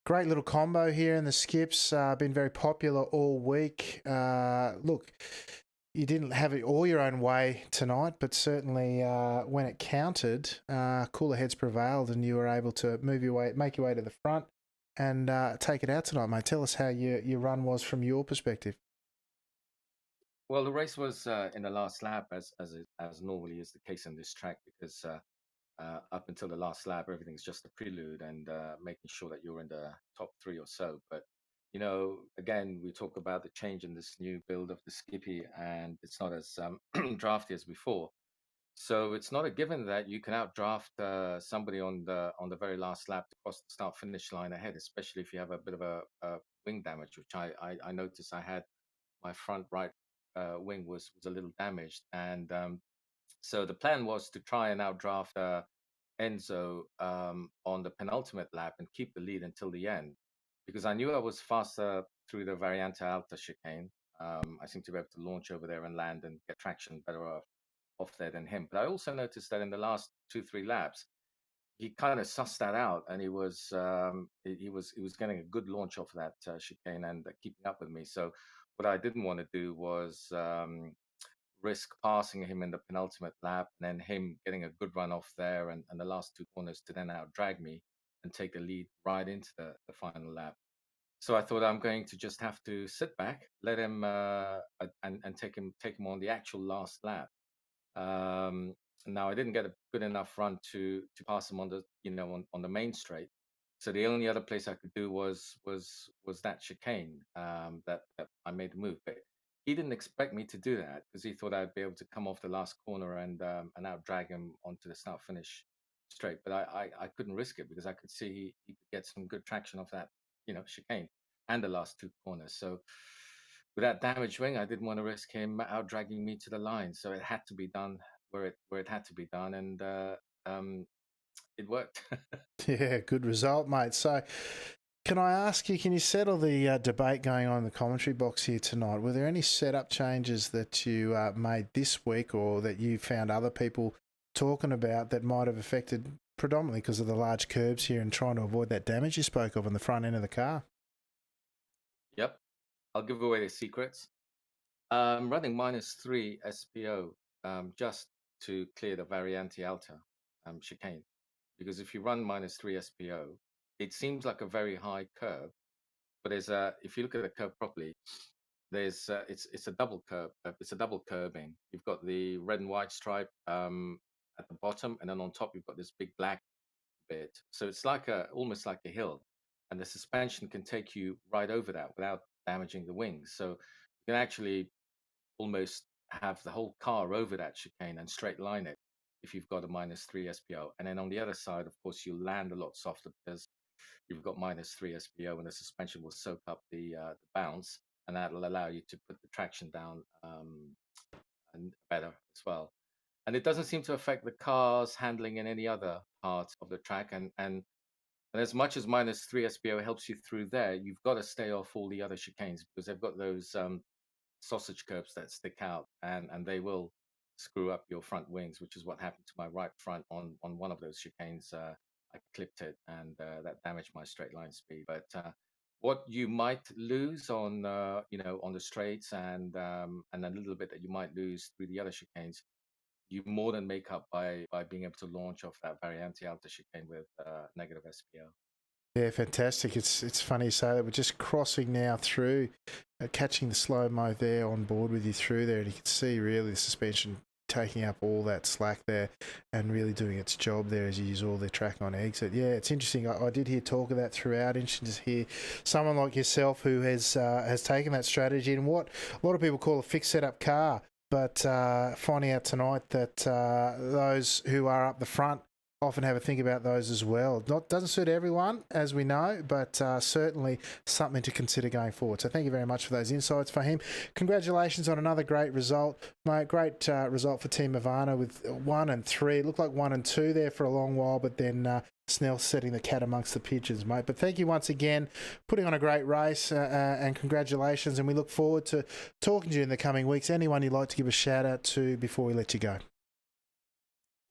great little combo here in the skips. Been very popular all week. Look, you didn't have it all your own way tonight, but certainly when it counted, cooler heads prevailed, and you were able to make your way to the front, and take it out tonight, mate. Tell us how your run was from your perspective. Well, the race was in the last lap, as normally is the case in this track, because up until the last lap, everything's just a prelude and making sure that you're in the top three or so. But again, we talk about the change in this new build of the Skippy, and it's not as drafty as before. So it's not a given that you can outdraft somebody on the very last lap to cross the start finish line ahead, especially if you have a bit of a wing damage, which I noticed I had. My front right wing was a little damaged, and so the plan was to try and outdraft Enzo on the penultimate lap and keep the lead until the end, because I knew I was faster through the Variante Alta chicane. I seem to be able to launch over there and land and get traction better off there than him. But I also noticed that in the last 2-3 laps, he kind of sussed that out, and he was getting a good launch off that chicane and keeping up with me. So what I didn't want to do was risk passing him in the penultimate lap and then him getting a good run off there and the last two corners to then out drag me and take the lead right into the final lap. So I thought I'm going to just have to sit back, let him and take him on the actual last lap. Um, Now I didn't get a good enough run to pass him on the on the main straight. So the only other place I could do was that chicane that I made the move. But he didn't expect me to do that because he thought I'd be able to come off the last corner and out drag him onto the start finish straight. But I couldn't risk it because I could see he could get some good traction off that chicane and the last two corners. So with that damaged wing, I didn't want to risk him out dragging me to the line. So it had to be done where it had to be done, and um, it worked. Yeah, good result, mate. So, can I ask you, can you settle the debate going on in the commentary box here tonight? Were there any setup changes that you made this week or that you found other people talking about that might have affected predominantly because of the large curbs here and trying to avoid that damage you spoke of on the front end of the car? Yep, I'll give away the secrets. Running -3 SPO just to clear the Variante Alta chicane. Because if you run -3 SPO, it seems like a very high curve, but if you look at the curve properly, it's a double curve. It's a double curbing. You've got the red and white stripe at the bottom, and then on top you've got this big black bit. So it's like almost like a hill, and the suspension can take you right over that without damaging the wings. So you can actually almost have the whole car over that chicane and straight line it if you've got a -3 SPO. And then on the other side, of course, you'll land a lot softer because you've got -3 SPO and the suspension will soak up the bounce, and that'll allow you to put the traction down and better as well. And it doesn't seem to affect the car's handling in any other part of the track. And as much as -3 SPO helps you through there, you've got to stay off all the other chicanes because they've got those sausage curbs that stick out, and they will screw up your front wings, which is what happened to my right front on one of those chicanes. I clipped it, and that damaged my straight line speed. But what you might lose on on the straights and a little bit that you might lose through the other chicanes, you more than make up by being able to launch off that Variante Alta chicane with negative SPO. Yeah, fantastic. It's funny you say that. We're just crossing now through, catching the slow mo there on board with you through there, and you can see really the suspension taking up all that slack there and really doing its job there as you use all the track on exit. Yeah, it's interesting. I did hear talk of that throughout. Interesting to hear someone like yourself who has taken that strategy and what a lot of people call a fixed setup car. But finding out tonight that those who are up the front often have a think about those as well. Doesn't suit everyone, as we know, but certainly something to consider going forward. So thank you very much for those insights, Fahim. Congratulations on another great result, mate. Great result for Team Ivana with 1 and 3. It looked like 1 and 2 there for a long while, but then Snell setting the cat amongst the pigeons, mate. But thank you once again, putting on a great race, and congratulations. And we look forward to talking to you in the coming weeks. Anyone you'd like to give a shout out to before we let you go?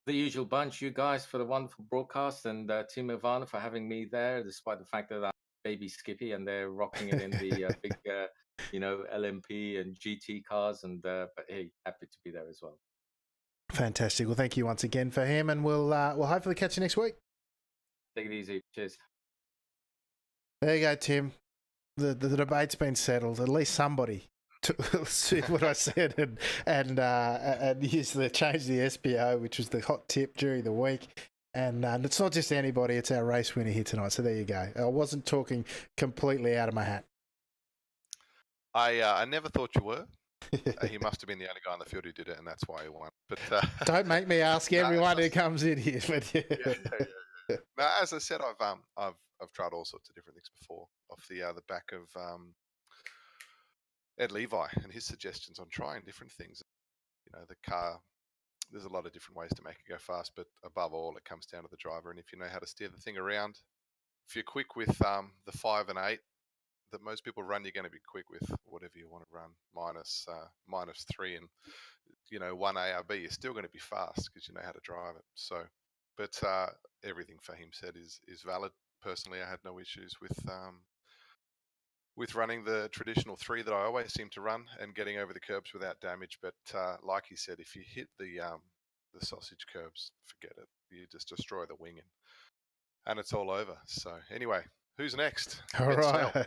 The usual bunch, you guys, for the wonderful broadcast, and Team Ivana for having me there, despite the fact that I'm baby Skippy and they're rocking it in the big, LMP and GT cars. And but hey, happy to be there as well. Fantastic. Well, thank you once again for him, and we'll hopefully catch you next week. Take it easy. Cheers. There you go, Tim. The debate's been settled. At least somebody see what I said and use change the SPO, which was the hot tip during the week. And it's not just anybody; it's our race winner here tonight. So there you go. I wasn't talking completely out of my hat. I never thought you were. He must have been the only guy on the field who did it, and that's why he won. But don't make me ask everyone who comes in here. But yeah. Now, as I said, I've tried all sorts of different things before, off the back of Ed Levi and his suggestions on trying different things. The car. There's a lot of different ways to make it go fast, but above all, it comes down to the driver. And if you know how to steer the thing around, if you're quick with the 5 and 8 that most people run, you're going to be quick with whatever you want to run, minus 3 and 1 ARB. You're still going to be fast because you know how to drive it. So, but everything Fahim said is valid. Personally, I had no issues with running the traditional 3 that I always seem to run and getting over the curbs without damage. But like he said, if you hit the sausage curbs, forget it. You just destroy the wing and it's all over. So anyway, who's next? All right.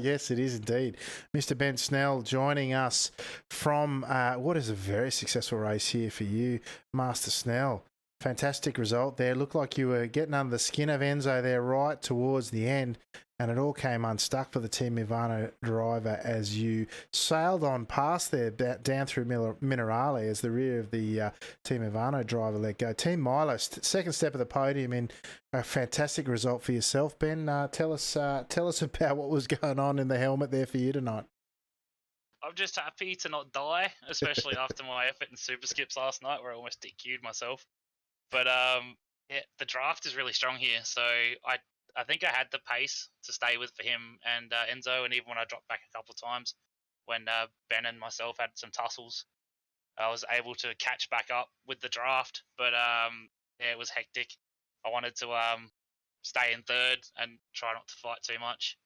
Yes, it is indeed. Mr. Ben Snell joining us from what is a very successful race here for you, Master Snell. Fantastic result there. Looked like you were getting under the skin of Enzo there right towards the end, and it all came unstuck for the Team Ivano driver as you sailed on past there down through Minerale as the rear of the Team Ivano driver let go. Team Milo, second step of the podium in a fantastic result for yourself. Ben, tell us about what was going on in the helmet there for you tonight. I'm just happy to not die, especially after my effort in super skips last night where I almost DQ'd myself. But the draft is really strong here, so I think I had the pace to stay with for him and Enzo, and even when I dropped back a couple of times, when Ben and myself had some tussles, I was able to catch back up with the draft. But it was hectic. I wanted to stay in third and try not to fight too much,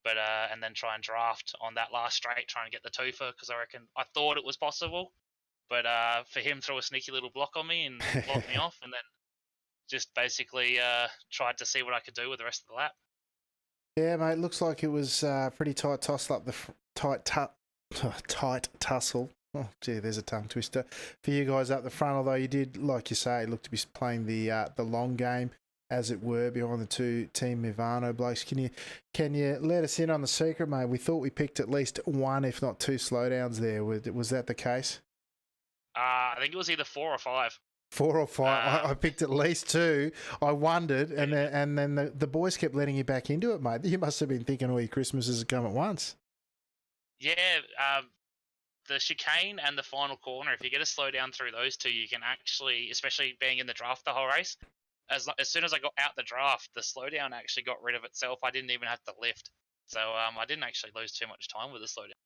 but and then try and draft on that last straight, try and get the twofer because I thought it was possible. But for him, threw a sneaky little block on me and blocked me off, and then just basically tried to see what I could do with the rest of the lap. Yeah, mate. Looks like it was pretty tight tussle up the tight tussle. Oh, gee, there's a tongue twister for you guys up the front. Although you did, like you say, look to be playing the long game, as it were, behind the two Team Ivano blokes. Can you let us in on the secret, mate? We thought we picked at least one, if not 2 slowdowns there. Was that the case? I think it was either 4 or 5. 4 or 5. I picked at least 2. I wondered, and then the boys kept letting you back into it, mate. You must have been thinking all your Christmases have come at once. Yeah, the chicane and the final corner, if you get a slow down through those two, you can actually, especially being in the draft the whole race, as soon as I got out the draft, the slowdown actually got rid of itself. I didn't even have to lift. So I didn't actually lose too much time with the slowdown.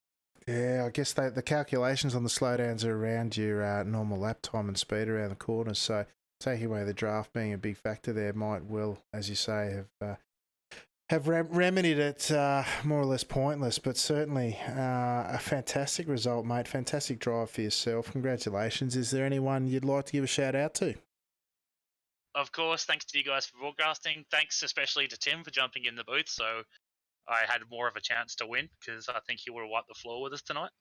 Yeah, I guess the calculations on the slowdowns are around your normal lap time and speed around the corners. So taking away the draft being a big factor there might well, as you say, have remedied it more or less pointless. But certainly a fantastic result, mate. Fantastic drive for yourself. Congratulations. Is there anyone you'd like to give a shout out to? Of course, thanks to you guys for broadcasting. Thanks especially to Tim for jumping in the booth, so I had more of a chance to win because I think he would have wiped the floor with us tonight.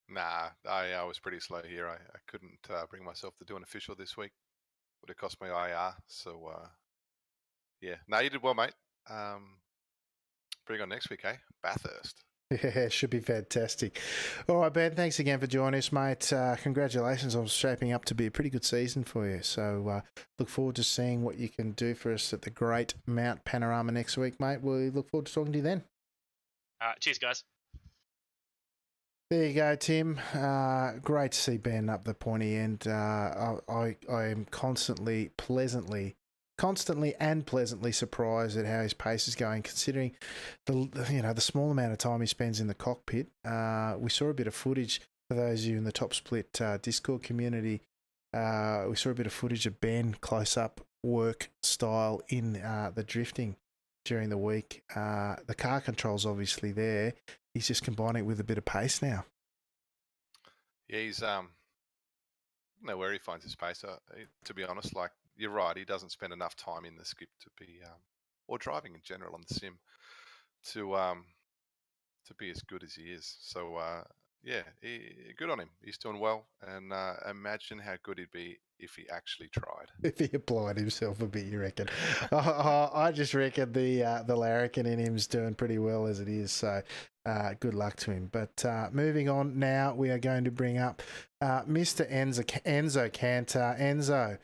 Nah, I was pretty slow here. I couldn't bring myself to do an official this week. Would have cost me IR. So, yeah. No, you did well, mate. Bring on next week, eh? Bathurst. Yeah, should be fantastic. All right, Ben, thanks again for joining us, mate. Congratulations on shaping up to be a pretty good season for you. So look forward to seeing what you can do for us at the great Mount Panorama next week, mate. We look forward to talking to you then. Cheers, guys. There you go, Tim. Great to see Ben up the pointy end. I am constantly, pleasantly constantly and pleasantly surprised at how his pace is going, considering the small amount of time he spends in the cockpit. We saw a bit of footage for those of you in the Top Split Discord community. We saw a bit of footage of Ben close up work style in the drifting during the week. The car control's obviously there. He's just combining it with a bit of pace now. Yeah, he's I don't know where he finds his pace. To be honest, like you're right, he doesn't spend enough time in the skip to be, or driving in general on the sim, to be as good as he is. So yeah, good on him. He's doing well, and imagine how good he'd be if he actually tried. If he applied himself a bit, you reckon? I just reckon the larrikin in him's doing pretty well as it is. So good luck to him. But moving on now, we are going to bring up Mr. Enzo Cantor. Enzo,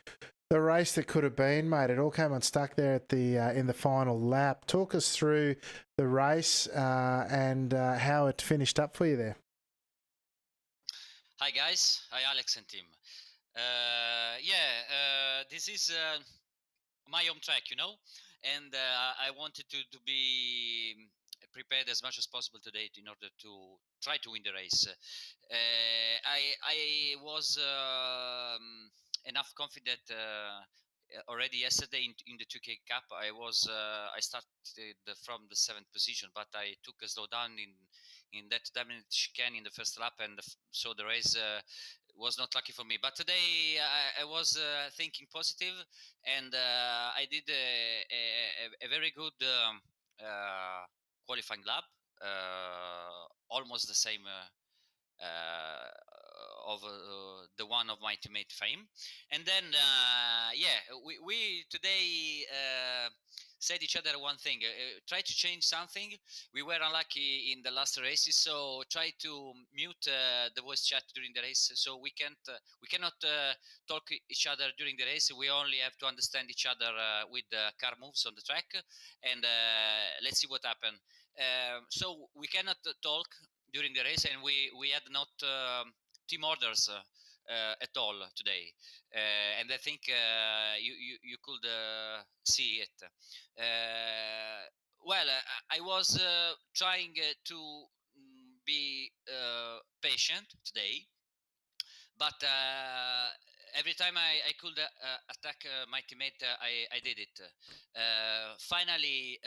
the race that could have been, mate. It all came unstuck there at the in the final lap. Talk us through the race and how it finished up for you there. Hi guys, hi Alex and team. This is my home track, and I wanted to be prepared as much as possible today in order to try to win the race. I was enough confident already yesterday in the 2K Cup. I started from the 7th position, but I took a slowdown in that dominant chicane in the first lap, and so the race was not lucky for me. But today I was thinking positive, and I did a very good qualifying lap, almost the same of the one of my teammate Fame. And then we today said each other one thing, try to change something. We were unlucky in the last races, so try to mute the voice chat during the race, so we cannot talk each other during the race. We only have to understand each other with the car moves on the track, and let's see what happens. So we cannot talk during the race, and we had not team orders at all today, and I think you could see it. I was trying to be patient today, but every time I could attack my teammate, I did it. Finally,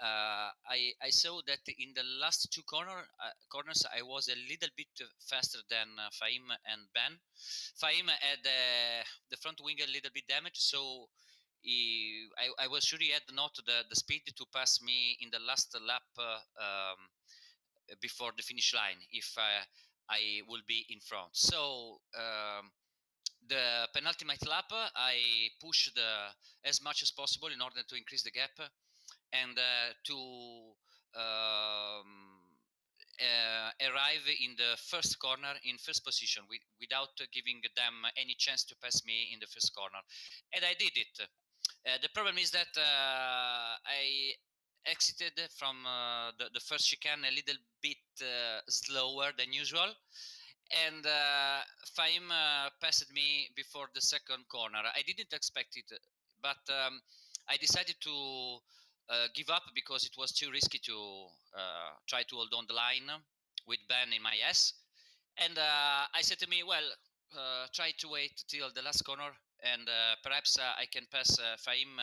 I saw that in the last two corners I was a little bit faster than Fahim and Ben. Fahim had the front wing a little bit damaged, so I was sure he had not the speed to pass me in the last lap before the finish line if I will be in front. So the penultimate lap, I pushed as much as possible in order to increase the gap and to arrive in the first corner in first position without giving them any chance to pass me in the first corner. And I did it. The problem is that I exited from the first chicane a little bit slower than usual, and Fahim passed me before the second corner. I didn't expect it, but I decided to give up because it was too risky to try to hold on the line with Ben in my ass. And I said to me, well, try to wait till the last corner, and perhaps I can pass Fahim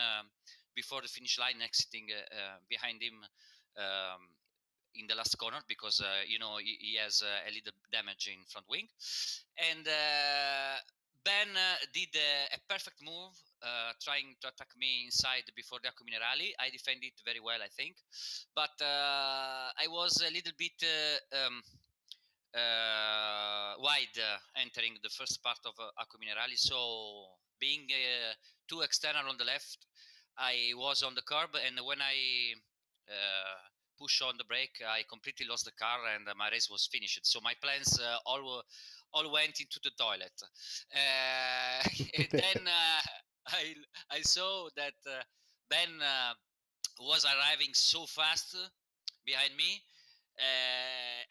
before the finish line, exiting behind him in the last corner, because he has a little damage in front wing. And Ben did a perfect move, trying to attack me inside before the Acqua Minerali. I defended it very well, I think, but I was a little bit wide entering the first part of Acqua Minerali, so being too external on the left, I was on the curb, and when I push on the brake, I completely lost the car, and my race was finished. So my plans all went into the toilet. Then I saw that Ben was arriving so fast behind me.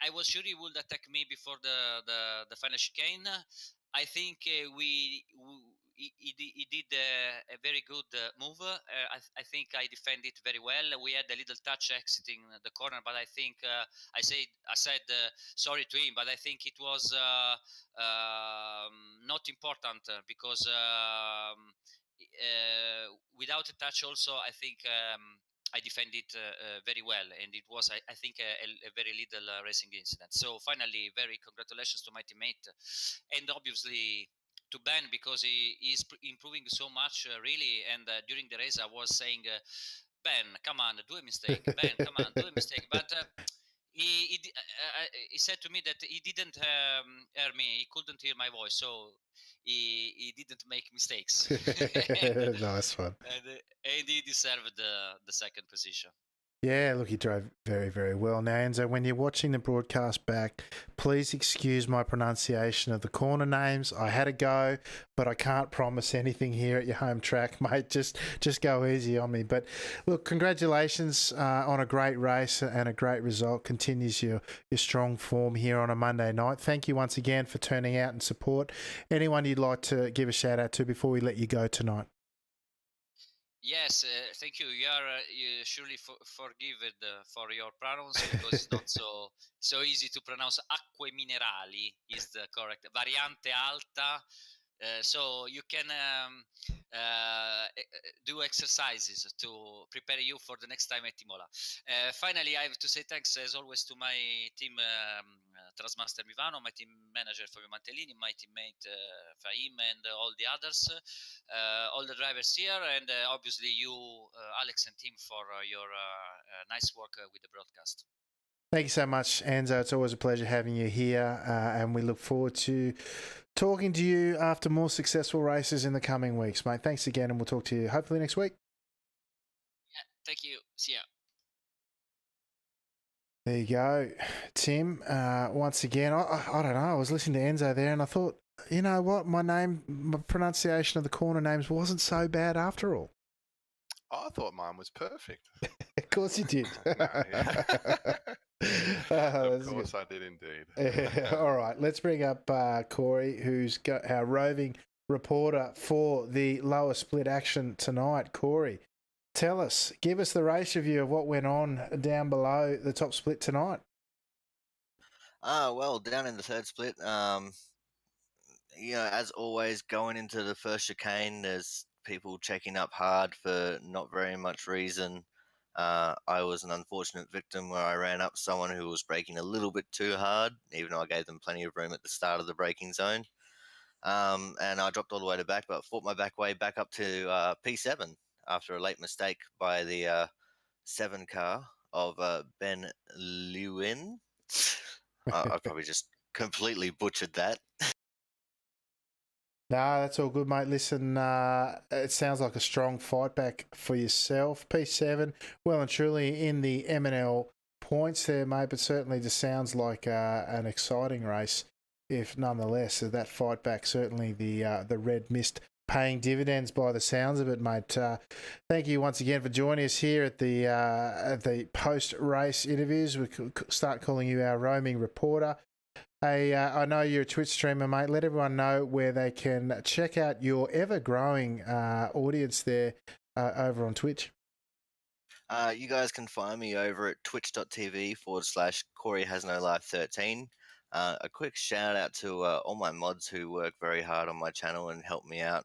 I was sure he would attack me before the final chicane. I think he did a very good move. I think I defended very well. We had a little touch exiting the corner, but I think I said sorry to him, but I think it was not important because without a touch also I think I defended very well, and it was I think a very little racing incident. So finally, very congratulations to my teammate, and obviously to Ben, because he is improving so much really. And during the race I was saying, Ben, come on, do a mistake. Ben, come on, do a mistake. But he said to me that he didn't hear me. He couldn't hear my voice, so he didn't make mistakes. Nice one. And he deserved the second position. Yeah, look, he drove very, very well. Now, Enzo, when you're watching the broadcast back, please excuse my pronunciation of the corner names. I had a go, but I can't promise anything here at your home track, mate. Just go easy on me. But look, congratulations on a great race and a great result. Continues your strong form here on a Monday night. Thank you once again for turning out and support. Anyone you'd like to give a shout out to before we let you go tonight? Yes, thank you. You surely forgiven for your pronounce, because it's not so easy to pronounce. Acque minerali is the correct variante alta. So you can do exercises to prepare you for the next time at Imola. Finally, I have to say thanks as always to my team, Trasmaster Mivano, my team manager Fabio Mantellini, my teammate Fahim, and all the others, all the drivers here, and obviously you, Alex and team, for your nice work with the broadcast. Thank you so much, Enzo. It's always a pleasure having you here, and we look forward to talking to you after more successful races in the coming weeks, mate. Thanks again, and we'll talk to you hopefully next week. Yeah, thank you. See ya. There you go, Tim. Once again, I don't know. I was listening to Enzo there, and I thought, you know what, my pronunciation of the corner names wasn't so bad after all. I thought mine was perfect. Of course you did. Of course I did indeed. All right, let's bring up Corey, who's got our roving reporter for the lower split action tonight. Corey, tell us, give us the race review of what went on down below the top split tonight. Well, down in the third split, as always, going into the first chicane, there's people checking up hard for not very much reason. I was an unfortunate victim where I ran up someone who was braking a little bit too hard, even though I gave them plenty of room at the start of the braking zone. And I dropped all the way to back, but fought my back way back up to P7 after a late mistake by the 7 car of Ben Lewin. I probably just completely butchered that. No, that's all good, mate. Listen, it sounds like a strong fight back for yourself. P7, well and truly in the M&L points there, mate, but certainly just sounds like an exciting race, if nonetheless. That fight back, certainly the red mist paying dividends by the sounds of it, mate. Thank you once again for joining us here at the post-race interviews. We start calling you our roaming reporter. Hey, I know you're a Twitch streamer, mate. Let everyone know where they can check out your ever-growing audience there over on Twitch. You guys can find me over at twitch.tv/Corey Has No Life 13. A quick shout out to all my mods who work very hard on my channel and help me out,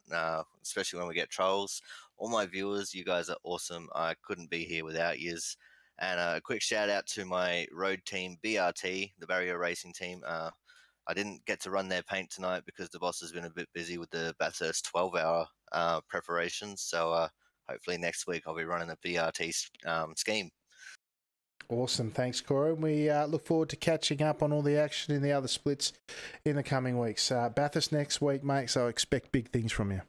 especially when we get trolls. All my viewers, you guys are awesome. I couldn't be here without yous. And a quick shout out to my road team, BRT, the Barrier Racing team. I didn't get to run their paint tonight because the boss has been a bit busy with the Bathurst 12-hour preparations. So hopefully next week I'll be running the BRT scheme. Awesome. Thanks, Corey. We look forward to catching up on all the action in the other splits in the coming weeks. Bathurst next week, mate, so I expect big things from you.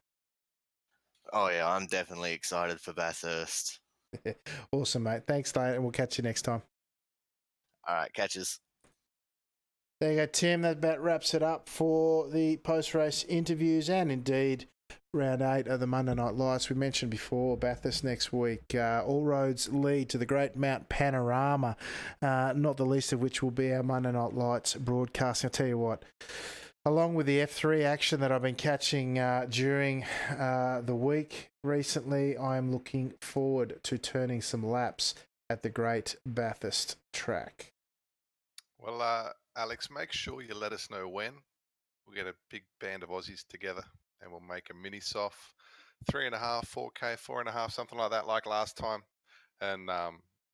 Oh, yeah, I'm definitely excited for Bathurst. Awesome, mate. Thanks, mate, and we'll catch you next time. All right, catches. There you go, Tim. That about wraps it up for the post-race interviews and indeed round 8 of the Monday Night Lights. We mentioned before, Bathurst next week. All roads lead to the great Mount Panorama, not the least of which will be our Monday Night Lights broadcasting. I'll tell you what, along with the F3 action that I've been catching during the week recently, I'm looking forward to turning some laps at the Great Bathurst track. Well, Alex, make sure you let us know when. We'll get a big band of Aussies together and we'll make a mini soft 3.5, 4K, 4.5, something like that, like last time. And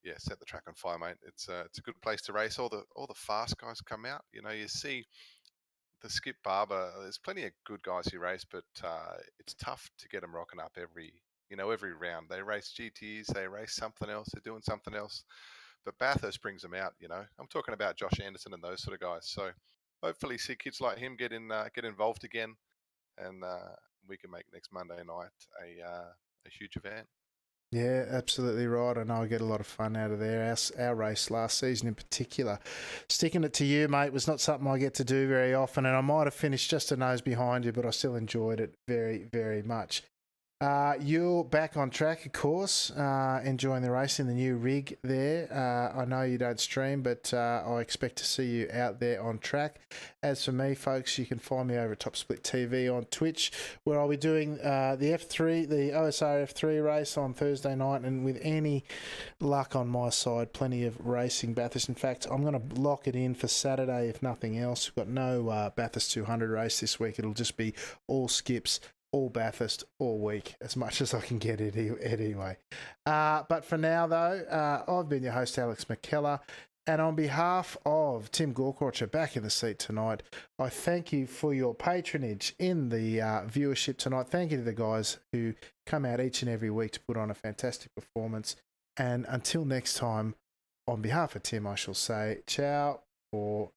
yeah, set the track on fire, mate. It's a good place to race. All the fast guys come out. You know, you see the Skip Barber. There's plenty of good guys who race, but it's tough to get them rocking up every round. They race GTs, they race something else, they're doing something else. But Bathurst brings them out. You know, I'm talking about Josh Anderson and those sort of guys. So hopefully, see kids like him get involved again, and we can make next Monday night a huge event. Yeah, absolutely right. I know I get a lot of fun out of there. Our race last season in particular. Sticking it to you, mate, was not something I get to do very often, and I might have finished just a nose behind you, but I still enjoyed it very, very much. You're back on track, of course, enjoying the racing, the new rig there. I know you don't stream, but I expect to see you out there on track. As for me, folks, you can find me over at Top Split TV on Twitch, where I'll be doing the F3, the OSR F3 race on Thursday night, and with any luck on my side, plenty of racing Bathurst. In fact, I'm going to lock it in for Saturday, if nothing else. We've got no Bathurst 200 race this week. It'll just be all skips, all Bathurst, all week, as much as I can get it anyway. But for now, though, I've been your host, Alex McKellar, and on behalf of Tim Gorkorcher back in the seat tonight, I thank you for your patronage in the viewership tonight. Thank you to the guys who come out each and every week to put on a fantastic performance. And until next time, on behalf of Tim, I shall say ciao for